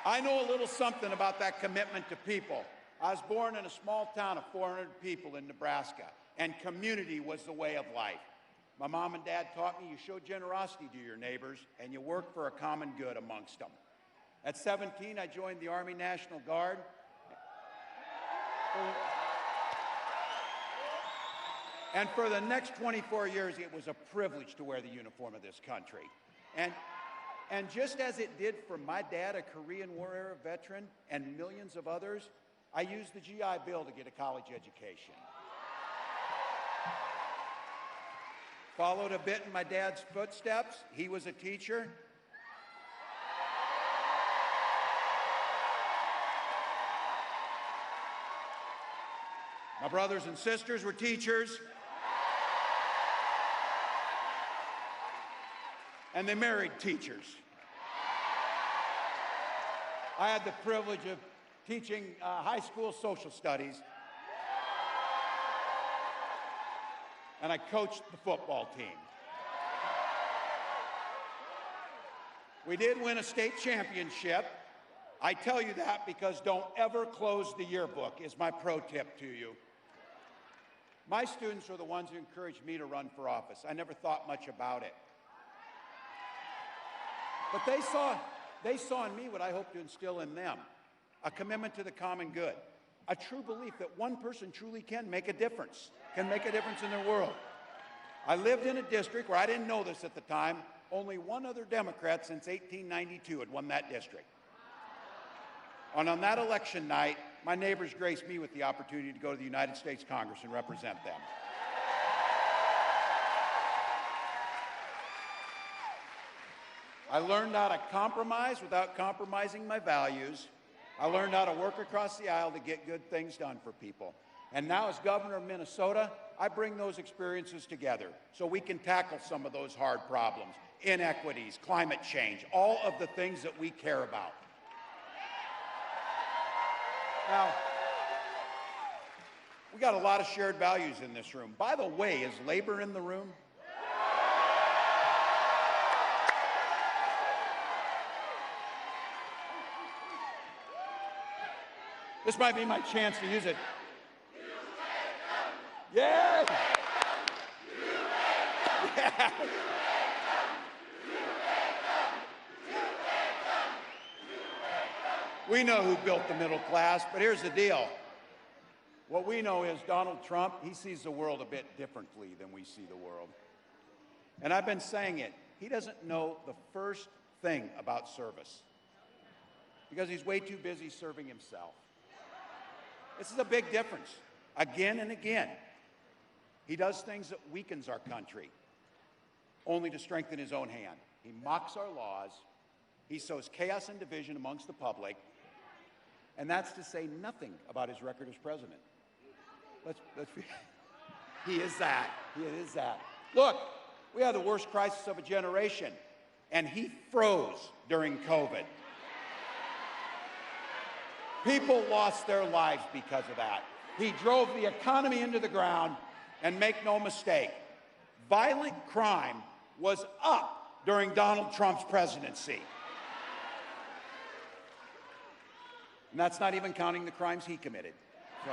I know a little something about that commitment to people. I was born in a small town of 400 people in Nebraska, and community was the way of life. My mom and dad taught me you show generosity to your neighbors and you work for a common good amongst them. At 17, I joined the Army National Guard. And for the next 24 years, it was a privilege to wear the uniform of this country. And just as it did for my dad, a Korean War era veteran, and millions of others, I used the GI Bill to get a college education. Followed a bit in my dad's footsteps. He was a teacher. My brothers and sisters were teachers. And they married teachers. I had the privilege of teaching high school social studies. And I coached the football team. We did win a state championship. I tell you that because don't ever close the yearbook is my pro tip to you. My students are the ones who encouraged me to run for office. I never thought much about it. But they saw in me what I hope to instill in them, a commitment to the common good, a true belief that one person truly can make a difference in their world. I lived in a district where I didn't know this at the time. Only one other Democrat since 1892 had won that district. And on that election night, my neighbors graced me with the opportunity to go to the United States Congress and represent them. I learned how to compromise without compromising my values. I learned how to work across the aisle to get good things done for people. And now as governor of Minnesota, I bring those experiences together so we can tackle some of those hard problems, inequities, climate change, all of the things that we care about. Now, we got a lot of shared values in this room. By the way, is labor in the room? This might be my chance to use it. Yeah! Yeah! We know who built the middle class, but here's the deal. What we know is Donald Trump, he sees the world a bit differently than we see the world. And I've been saying it, he doesn't know the first thing about service because he's way too busy serving himself. This is a big difference, again and again. He does things that weakens our country, only to strengthen his own hand. He mocks our laws, he sows chaos and division amongst the public, and that's to say nothing about his record as president. He is that. He is that. Look, we had the worst crisis of a generation, and he froze during COVID. People lost their lives because of that. He drove the economy into the ground, and make no mistake, violent crime was up during Donald Trump's presidency. And that's not even counting the crimes he committed. So.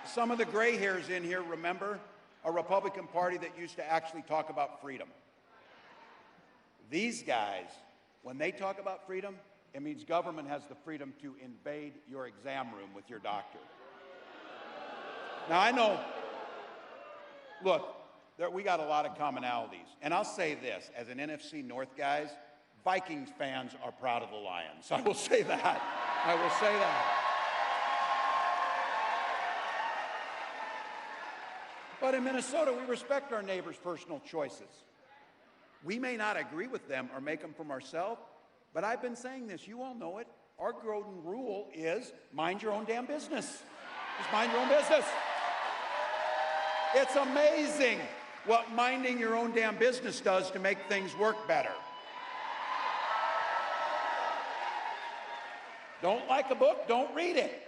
Some of the gray hairs in here remember a Republican Party that used to actually talk about freedom. These guys, when they talk about freedom, it means government has the freedom to invade your exam room with your doctor. Now, I know, look, we got a lot of commonalities. And I'll say this, as an NFC North guys, Vikings fans are proud of the Lions. I will say that. I will say that. But in Minnesota, we respect our neighbors' personal choices. We may not agree with them or make them from ourselves, but I've been saying this, you all know it. Our golden rule is mind your own damn business. Just mind your own business. It's amazing what minding your own damn business does to make things work better. Don't like a book, don't read it.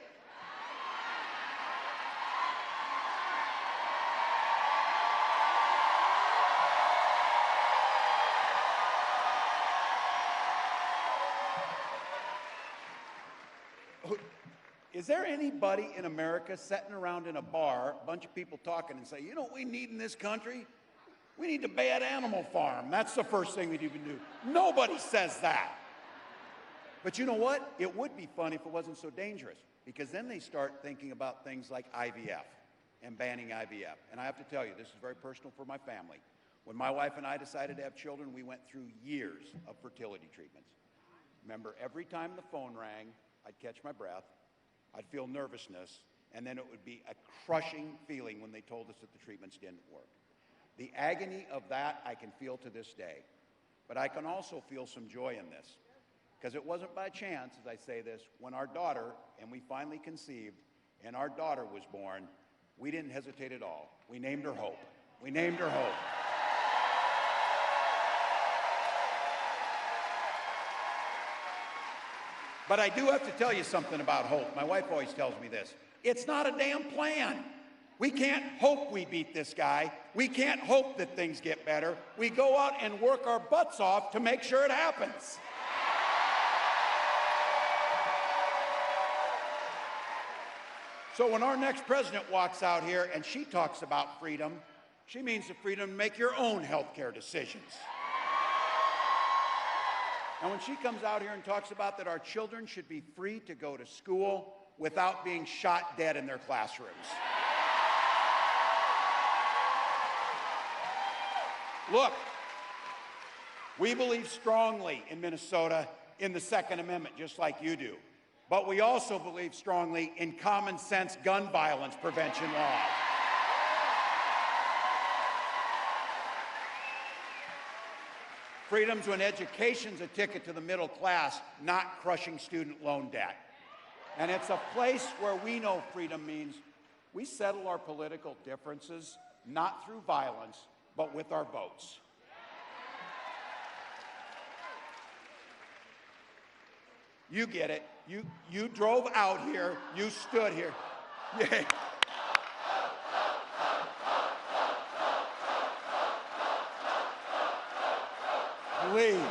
Is there anybody in America sitting around in a bar, a bunch of people talking and say, you know what we need in this country? We need to ban Animal Farm. That's the first thing we'd even do. Nobody says that. But you know what? It would be fun if it wasn't so dangerous, because then they start thinking about things like IVF and banning IVF. And I have to tell you, this is very personal for my family. When my wife and I decided to have children, we went through years of fertility treatments. Remember, every time the phone rang, I'd catch my breath, I'd feel nervousness, and then it would be a crushing feeling when they told us that the treatments didn't work. The agony of that I can feel to this day. But I can also feel some joy in this, because it wasn't by chance, as I say this, when our daughter, and we finally conceived, and our daughter was born, we didn't hesitate at all. We named her Hope. We named her Hope. But I do have to tell you something about hope. My wife always tells me this. It's not a damn plan. We can't hope we beat this guy. We can't hope that things get better. We go out and work our butts off to make sure it happens. So when our next president walks out here and she talks about freedom, she means the freedom to make your own health care decisions. And when she comes out here and talks about that our children should be free to go to school without being shot dead in their classrooms. Look, we believe strongly in Minnesota in the Second Amendment, just like you do. But we also believe strongly in common sense gun violence prevention laws. Freedom's when education's a ticket to the middle class, not crushing student loan debt. And it's a place where we know freedom means we settle our political differences not through violence, but with our votes. You get it. You drove out here. You stood here. Yeah. Please.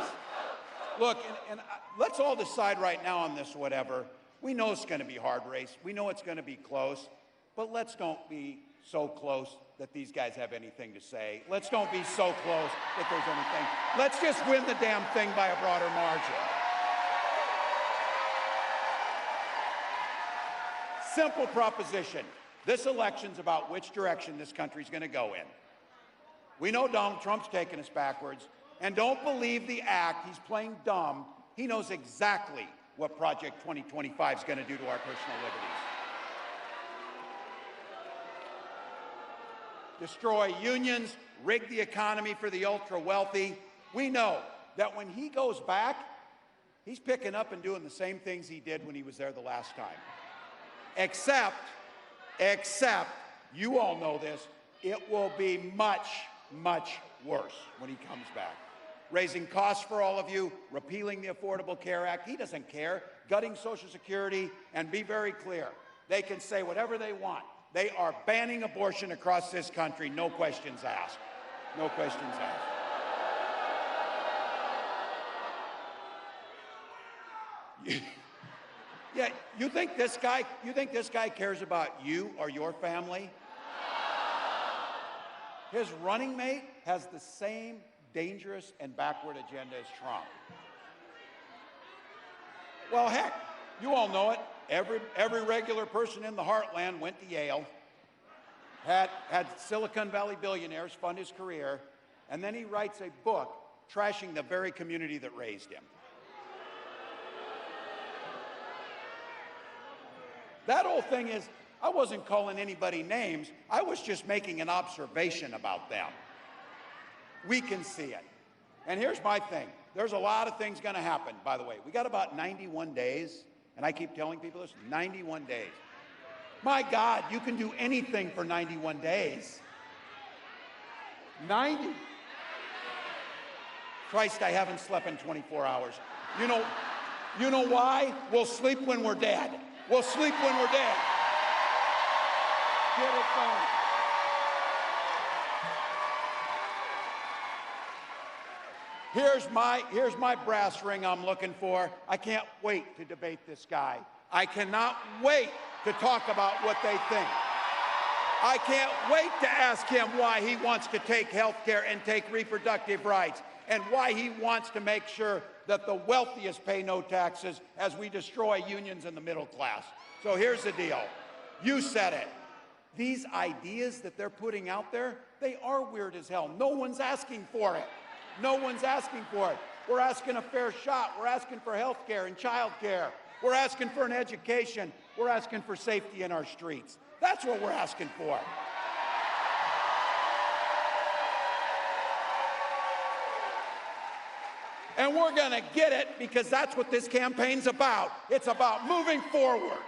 Look, and let's all decide right now on this whatever. We know it's going to be a hard race. We know it's going to be close. But let's don't be so close that these guys have anything to say. Let's don't be so close that there's anything. Let's just win the damn thing by a broader margin. Simple proposition. This election's about which direction this country's going to go in. We know Donald Trump's taking us backwards. And don't believe the act. He's playing dumb. He knows exactly what Project 2025 is going to do to our personal liberties. Destroy unions, rig the economy for the ultra-wealthy. We know that when he goes back, he's picking up and doing the same things he did when he was there the last time. Except, you all know this, it will be much, much worse when he comes back. Raising costs for all of you, repealing the Affordable Care Act. He doesn't care. Gutting Social Security, and be very clear. They can say whatever they want. They are banning abortion across this country, no questions asked. No questions asked. Yeah, you think this guy cares about you or your family? His running mate has the same dangerous and backward agenda as Trump. Well, heck, you all know it. Every regular person in the heartland went to Yale, had Silicon Valley billionaires fund his career, and then he writes a book trashing the very community that raised him. That whole thing is, I wasn't calling anybody names. I was just making an observation about them. We can see it. And here's my thing. There's a lot of things going to happen, by the way. We got about 91 days, and I keep telling people this, 91 days. My God, you can do anything for 91 days. 90. Christ, I haven't slept in 24 hours. You know why? We'll sleep when we're dead. We'll sleep when we're dead. Get it done. Here's my brass ring I'm looking for. I can't wait to debate this guy. I cannot wait to talk about what they think. I can't wait to ask him why he wants to take health care and take reproductive rights, and why he wants to make sure that the wealthiest pay no taxes as we destroy unions in the middle class. So here's the deal. You said it. These ideas that they're putting out there, they are weird as hell. No one's asking for it. No one's asking for it. We're asking a fair shot. We're asking for health care and child care. We're asking for an education. We're asking for safety in our streets. That's what we're asking for. And we're going to get it because that's what this campaign's about. It's about moving forward.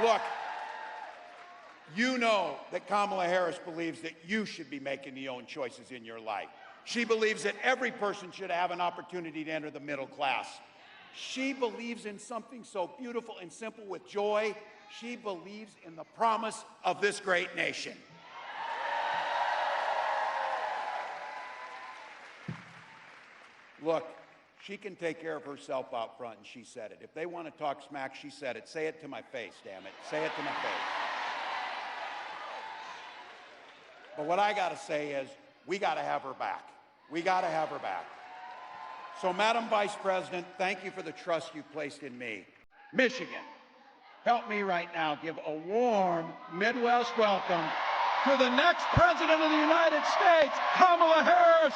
Look, you know that Kamala Harris believes that you should be making the own choices in your life. She believes that every person should have an opportunity to enter the middle class. She believes in something so beautiful and simple with joy. She believes in the promise of this great nation. Look, she can take care of herself out front, and she said it. If they want to talk smack, she said it. Say it to my face, damn it. Say it to my face. But what I got to say is, we got to have her back. We got to have her back. So, Madam Vice President, thank you for the trust you placed in me. Michigan, help me right now give a warm Midwest welcome to the next President of the United States, Kamala Harris.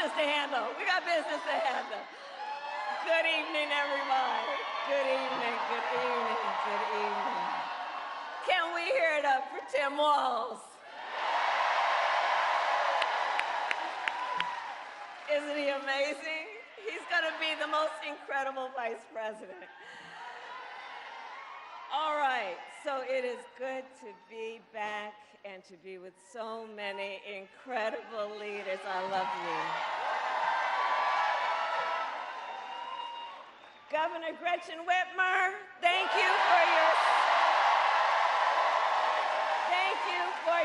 business to handle. We got business to handle. Good evening, everybody. Good evening, good evening, good evening. Can we hear it up for Tim Walz? Isn't he amazing? He's going to be the most incredible vice president. All right, so it is good to be back and to be with so many incredible leaders. I love you. Governor Gretchen Whitmer, thank you for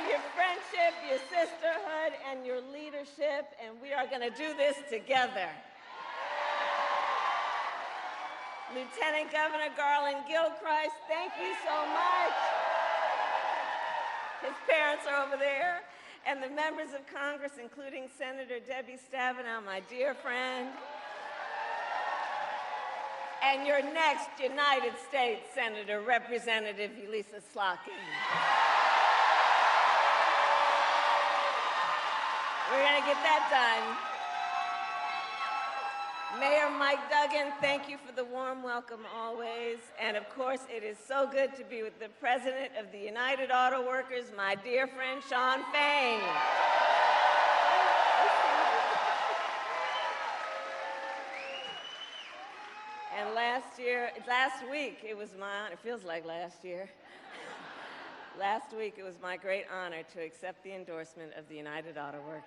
your friendship, your sisterhood, and your leadership, and we are going to do this together. Lieutenant Governor Garland Gilchrist, thank you so much. His parents are over there. And the members of Congress, including Senator Debbie Stabenow, my dear friend. And your next United States Senator, Representative Elissa Slotkin. We're going to get that done. Mayor Mike Duggan, thank you for the warm welcome always. And of course, it is so good to be with the President of the United Auto Workers, my dear friend, Shawn Fain. And last week, it was my honor, it feels like last year. Last week, it was my great honor to accept the endorsement of the United Auto Workers.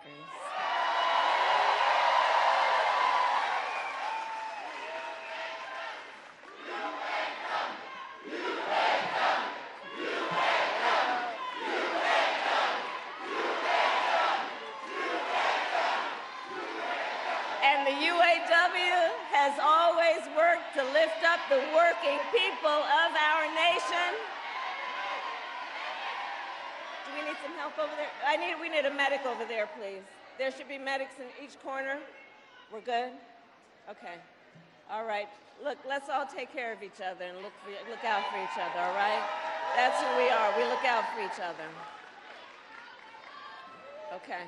And the UAW has always worked to lift up the working people of our nation. Do we need some help over there? We need a medic over there, please. There should be medics in each corner. We're good? Okay. All right. Look, let's all take care of each other and look out for each other, all right? That's who we are. We look out for each other. Okay.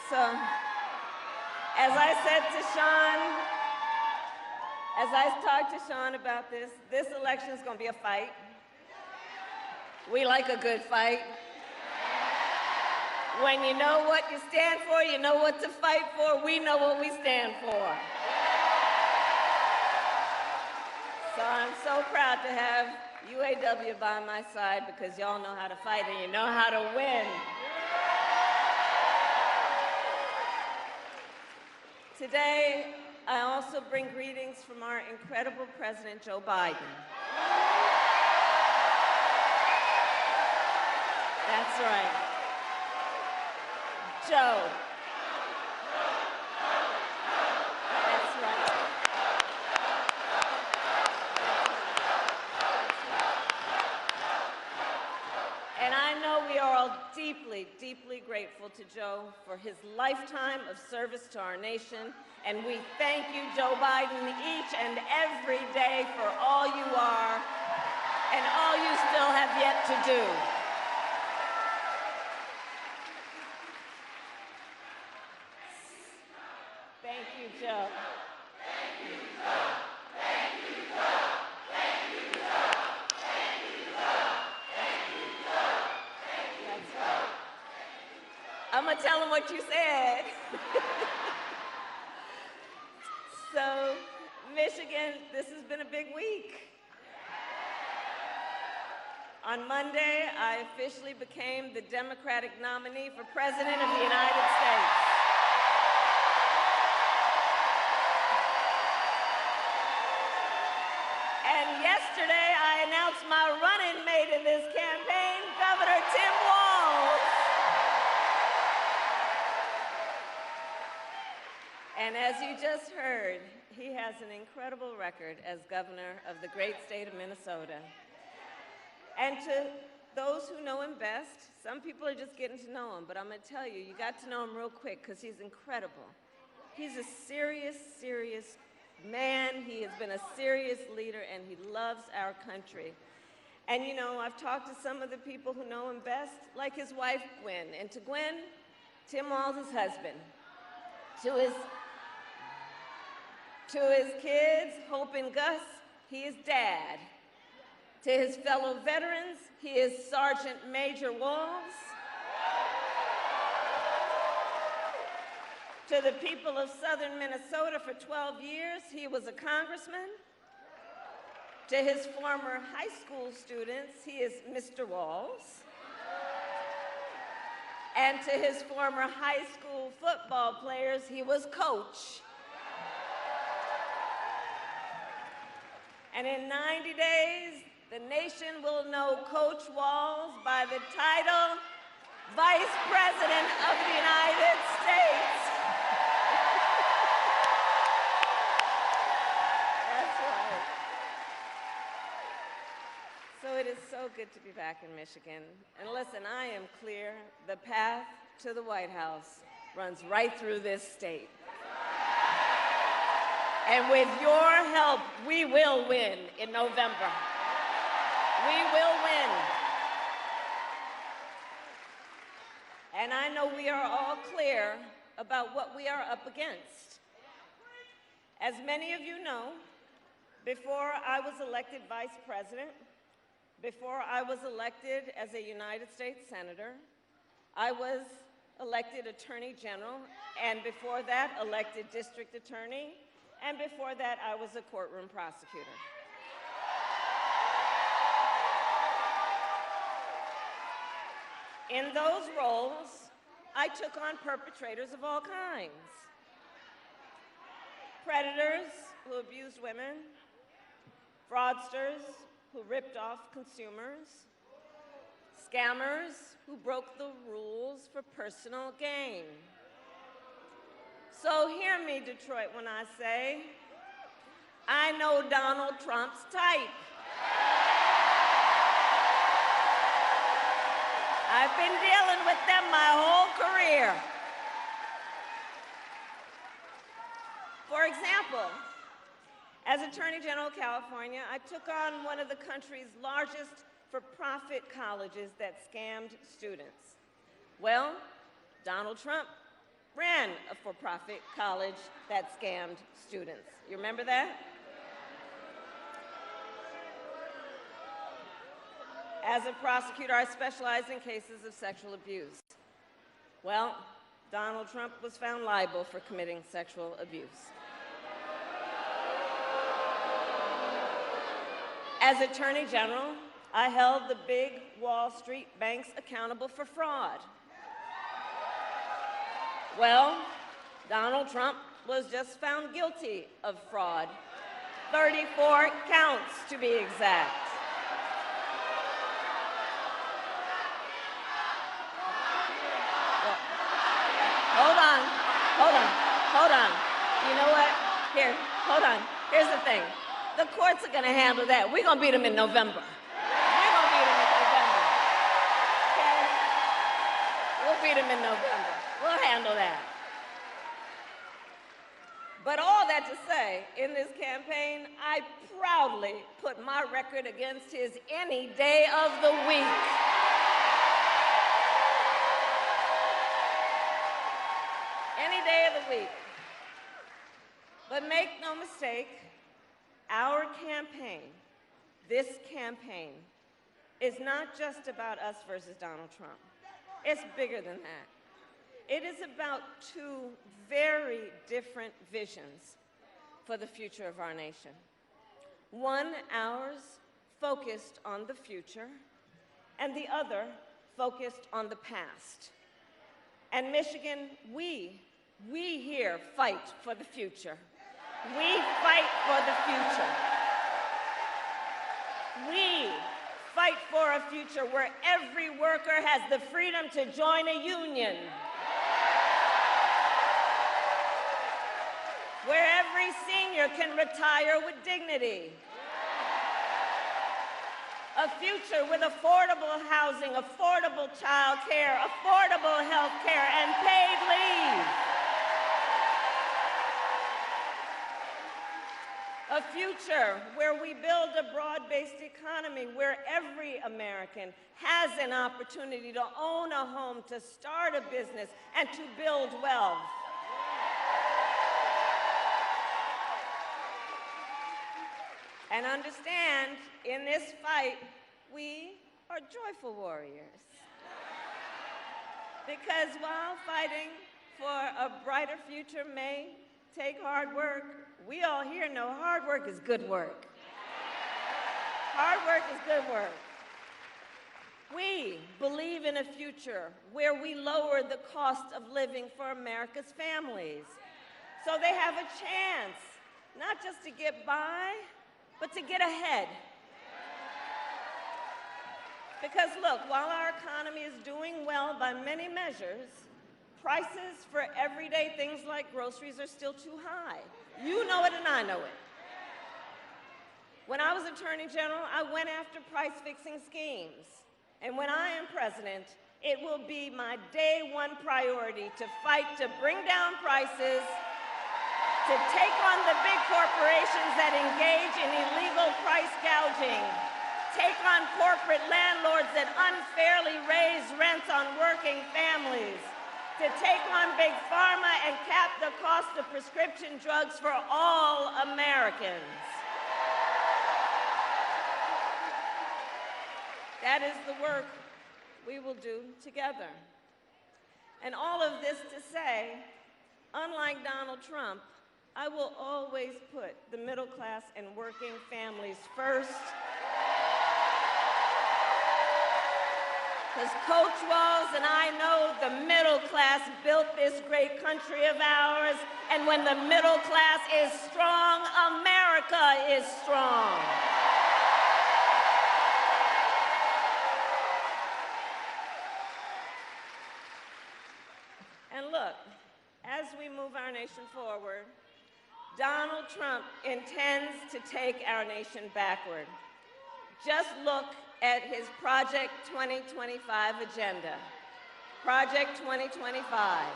So, as I said to Shawn, as I talked to Shawn about this election is going to be a fight. We like a good fight. When you know what you stand for, you know what to fight for. We know what we stand for. So I'm so proud to have UAW by my side because y'all know how to fight and you know how to win. Today, I also bring greetings from our incredible President, Joe Biden. That's right. Joe. That's right. And I know we are all deeply, deeply grateful to Joe for his lifetime of service to our nation. And we thank you, Joe Biden, each and every day for all you are and all you still have yet to do. Thank you, Joe. Thank you, Joe. Thank you, Joe. Thank you, Joe. Thank you, Joe. Thank you, Joe. That's right. I'm going to tell him what you said. So, Michigan, this has been a big week. On Monday, I officially became the Democratic nominee for President of the United States. And yesterday, I announced my running mate in this campaign, Governor Tim Walz. And as you just heard, he has an incredible record as governor of the great state of Minnesota. And to those who know him best, some people are just getting to know him, but I'm going to tell you, you got to know him real quick because he's incredible. He's a serious, serious man. He has been a serious leader, and he loves our country. And you know, I've talked to some of the people who know him best, like his wife, Gwen. And to Gwen, Tim Walz' husband. To his kids, Hope and Gus, he is dad. To his fellow veterans, he is Sergeant Major Walz. To the people of southern Minnesota for 12 years, he was a congressman. To his former high school students, he is Mr. Walz. And to his former high school football players, he was Coach. And in 90 days, the nation will know Coach Walz by the title Vice President of the United States. That's right. So it is so good to be back in Michigan. And listen, I am clear, the path to the White House runs right through this state. And with your help, we will win in November. We will win. And I know we are all clear about what we are up against. As many of you know, before I was elected vice president, before I was elected as a United States Senator, I was elected Attorney General, and before that, elected District Attorney, and before that, I was a courtroom prosecutor. In those roles, I took on perpetrators of all kinds. Predators who abused women, fraudsters who ripped off consumers, scammers who broke the rules for personal gain. So hear me, Detroit, when I say, I know Donald Trump's type. I've been dealing with them my whole career. For example, as Attorney General of California, I took on one of the country's largest for-profit colleges that scammed students. Well, Donald Trump ran a for-profit college that scammed students. You remember that? As a prosecutor, I specialize in cases of sexual abuse. Well, Donald Trump was found liable for committing sexual abuse. As Attorney General, I held the big Wall Street banks accountable for fraud. Well, Donald Trump was just found guilty of fraud. 34 counts, to be exact. Hold on. You know what? Here, hold on. Here's the thing. The courts are going to handle that. We're going to beat them in November. We're going to beat them in November. Okay? We'll beat them in November. We'll handle that. But all that to say, in this campaign, I proudly put my record against his any day of the week. Any day of the week. But make no mistake, our campaign, this campaign, is not just about us versus Donald Trump. It's bigger than that. It is about two very different visions for the future of our nation. One, ours, focused on the future, and the other, focused on the past. And Michigan, we here fight for the future. We fight for the future. We fight for a future where every worker has the freedom to join a union. Where every senior can retire with dignity. A future with affordable housing, affordable child care, affordable health care, and paid leave. A future where we build a broad-based economy where every American has an opportunity to own a home, to start a business, and to build wealth. And understand, in this fight, we are joyful warriors. Because while fighting for a brighter future may take hard work, we all here know hard work is good work. Hard work is good work. We believe in a future where we lower the cost of living for America's families, so they have a chance, not just to get by, but to get ahead. Because look, while our economy is doing well by many measures, prices for everyday things like groceries are still too high. You know it and I know it. When I was Attorney General, I went after price-fixing schemes. And when I am president, it will be my day one priority to fight to bring down prices, to take on the big corporations that engage in illegal price gouging, take on corporate landlords that unfairly raise rents on working families, to take on Big Pharma and cap the cost of prescription drugs for all Americans. That is the work we will do together. And all of this to say, unlike Donald Trump, I will always put the middle class and working families first. Because Coach Walz and I know the middle class built this great country of ours, and when the middle class is strong, America is strong. And look, as we move our nation forward, Donald Trump intends to take our nation backward. Just look at his Project 2025 agenda. Project 2025.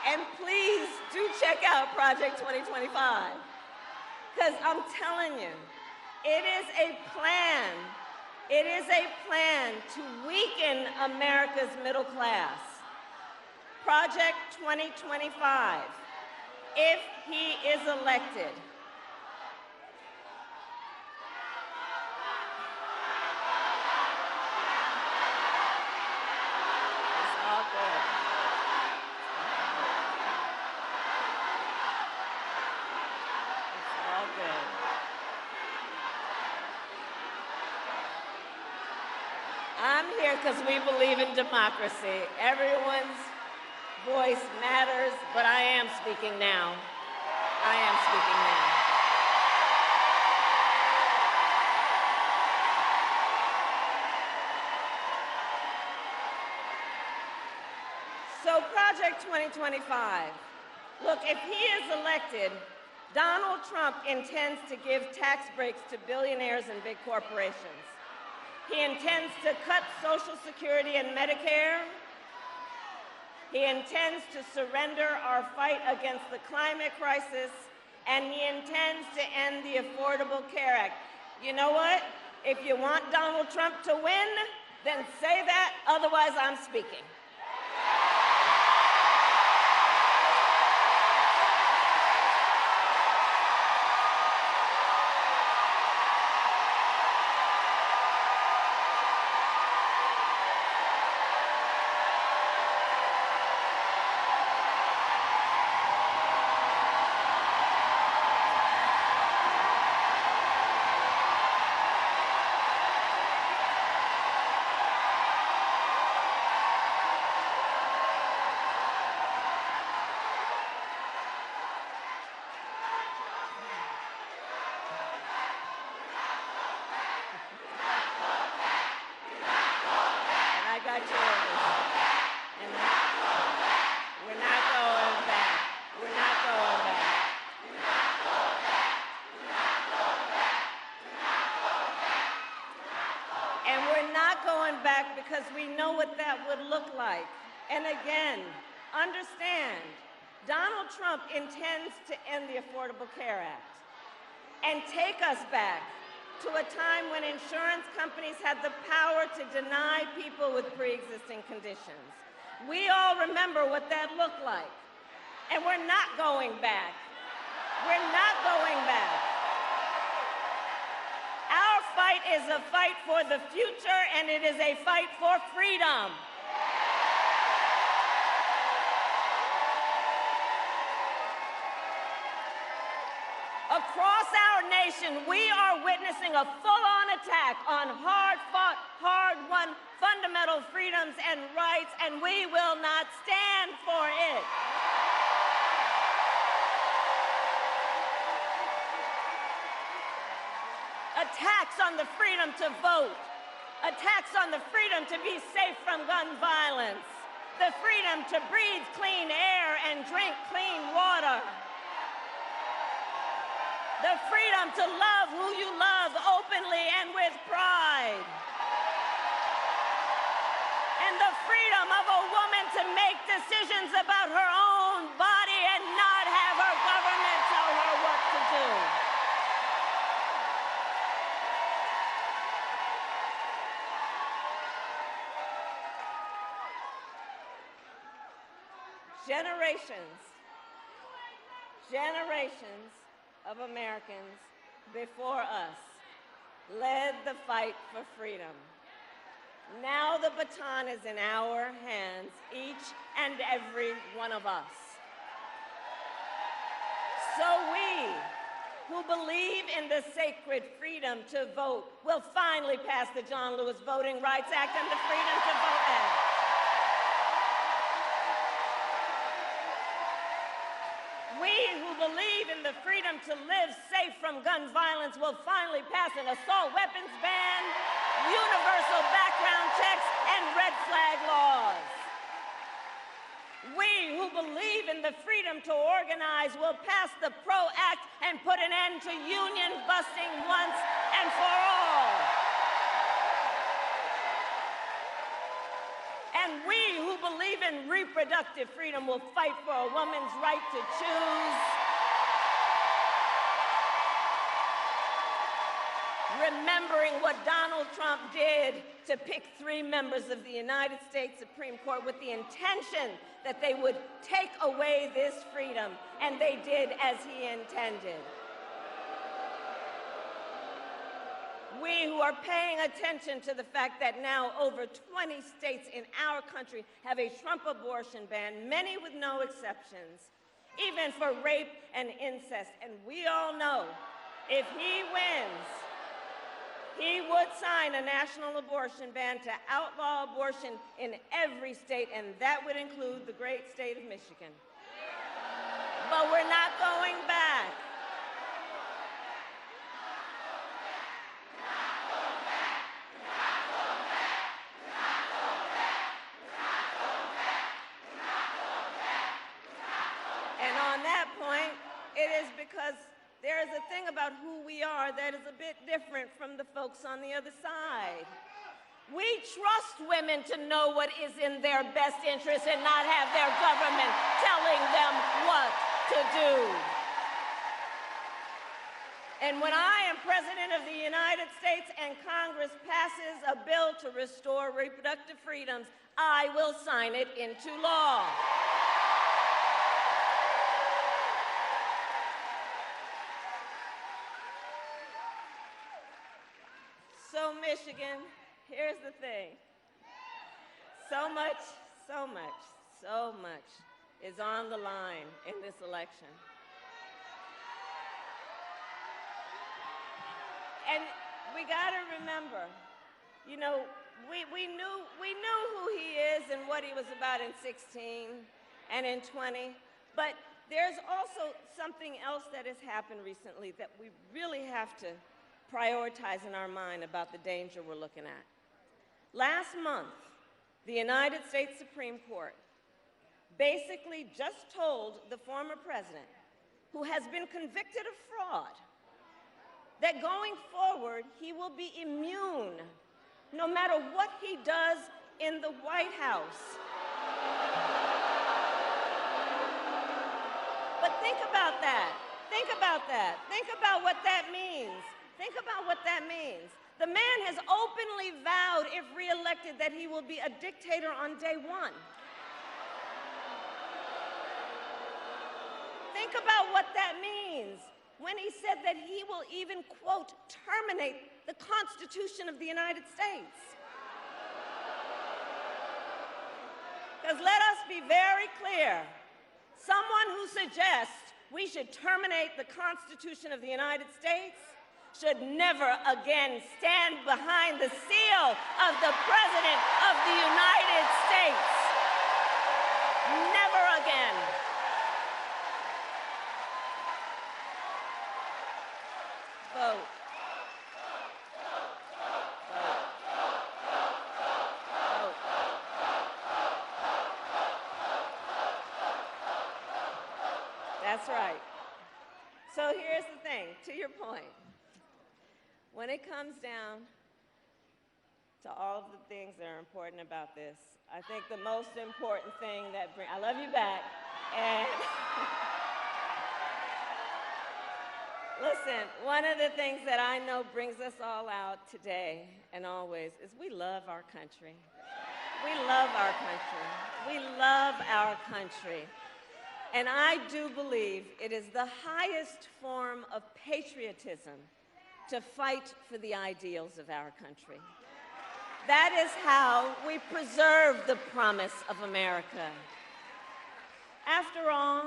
And please do check out Project 2025. Because I'm telling you, it is a plan. It is a plan to weaken America's middle class. Project 2025, if he is elected. It's all good. I'm here because we believe in democracy. Everyone's voice matters, but I am speaking now. I am speaking now. So Project 2025, look, if he is elected, Donald Trump intends to give tax breaks to billionaires and big corporations. He intends to cut Social Security and Medicare. He intends to surrender our fight against the climate crisis, and he intends to end the Affordable Care Act. You know what? If you want Donald Trump to win, then say that, otherwise I'm speaking. Because we know what that would look like. And again, understand, Donald Trump intends to end the Affordable Care Act and take us back to a time when insurance companies had the power to deny people with pre-existing conditions. We all remember what that looked like. And we're not going back. We're not going back. Our fight is a fight for the future, and it is a fight for freedom. Across our nation, we are witnessing a full-on attack on hard-fought, hard-won fundamental freedoms and rights, and we will not stand for it. Attacks on the freedom to vote, attacks on the freedom to be safe from gun violence, the freedom to breathe clean air and drink clean water, the freedom to love who you love openly and with pride. make decisions about her own body and not have her government tell her what to do. Generations of Americans before us led the fight for freedom. Now the baton is in our hands, each and every one of us. So we, who believe in the sacred freedom to vote, will finally pass the John Lewis Voting Rights Act and the Freedom to Vote Act. We who believe in the freedom to live safe from gun violence will finally pass an assault weapons ban, universal background checks, and red flag laws. We who believe in the freedom to organize will pass the PRO Act and put an end to union busting once and for all. And we who believe in reproductive freedom will fight for a woman's right to choose. Remembering what Donald Trump did to pick 3 members of the United States Supreme Court with the intention that they would take away this freedom, and they did as he intended. We who are paying attention to the fact that now over 20 states in our country have a Trump abortion ban, many with no exceptions, even for rape and incest. And we all know if he wins, he would sign a national abortion ban to outlaw abortion in every state, and that would include the great state of Michigan. But we're not going back. And on that point, it is because there is a thing about who we are that is a bit different from the folks on the other side. We trust women to know what is in their best interest and not have their government telling them what to do. And when I am President of the United States and Congress passes a bill to restore reproductive freedoms, I will sign it into law. So Michigan, here's the thing. So much is on the line in this election. And we gotta remember, you know, we knew who he is and what he was about in 16 and in 20, but there's also something else that has happened recently that we really have to prioritize in our mind about the danger we're looking at. Last month, the United States Supreme Court basically just told the former president, who has been convicted of fraud, that going forward, he will be immune no matter what he does in the White House. But think about that. Think about that. Think about what that means. Think about what that means. The man has openly vowed, if reelected, that he will be a dictator on day one. Think about what that means when he said that he will even, quote, terminate the Constitution of the United States. Because let us be very clear, someone who suggests we should terminate the Constitution of the United States should never again stand behind the seal of the President of the United States. Never again. Vote. Vote. Vote. That's right. So here's the thing, to your point. When it comes down to all of the things that are important about this. I think the most important thing that I love you back. And listen, one of the things that I know brings us all out today and always is we love our country. We love our country. We love our country. And I do believe it is the highest form of patriotism to fight for the ideals of our country. That is how we preserve the promise of America. After all,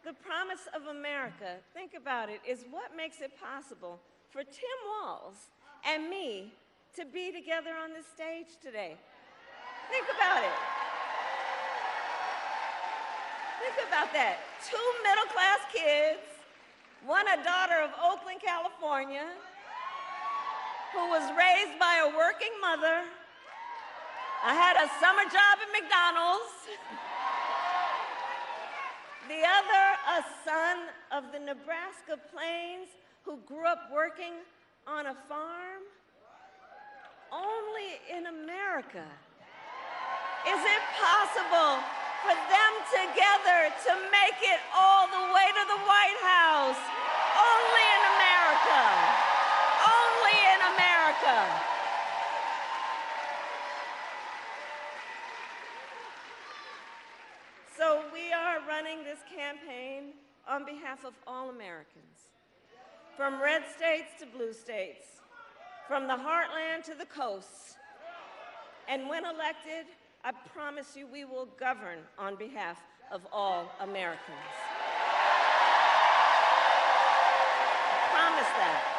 the promise of America, think about it, is what makes it possible for Tim Walz and me to be together on this stage today. Think about it. Think about that. 2 middle-class kids, one a daughter of Oakland, California, who was raised by a working mother. I had a summer job at McDonald's. The other, a son of the Nebraska plains who grew up working on a farm. Only in America is it possible for them together to make it all the way to the White House. Only in America. Only in America. So we are running this campaign on behalf of all Americans, from red states to blue states, from the heartland to the coast. And when elected, I promise you we will govern on behalf of all Americans. I promise that.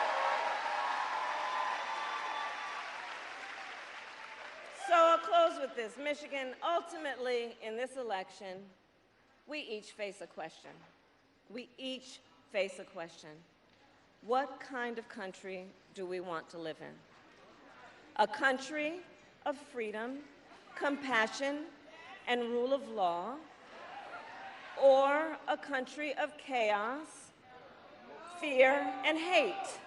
So I'll close with this. Michigan, ultimately, in this election, we each face a question. We each face a question. What kind of country do we want to live in? A country of freedom, compassion, and rule of law, or a country of chaos, fear, and hate?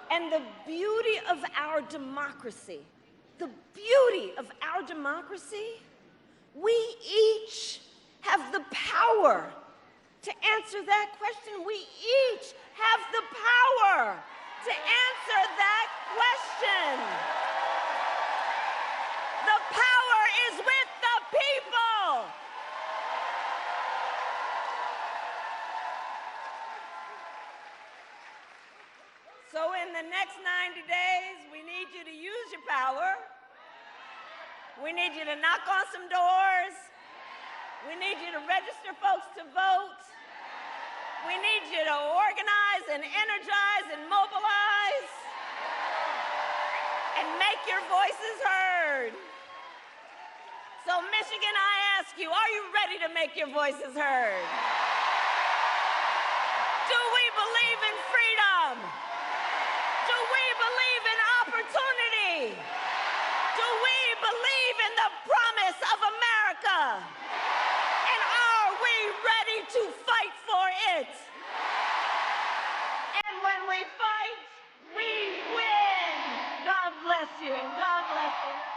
And the beauty of our democracy, we each have the power to answer that question. We each have the power to answer that question. The power is with the people. So in the next 90 days, we need you to use your power. We need you to knock on some doors. We need you to register folks to vote. We need you to organize and energize and mobilize and make your voices heard. So Michigan, I ask you, are you ready to make your voices heard? Do we believe in freedom? Do we believe in opportunity? Do we believe in the promise of America? And are we ready to fight for it? And when we fight, we win. God bless you. God bless you.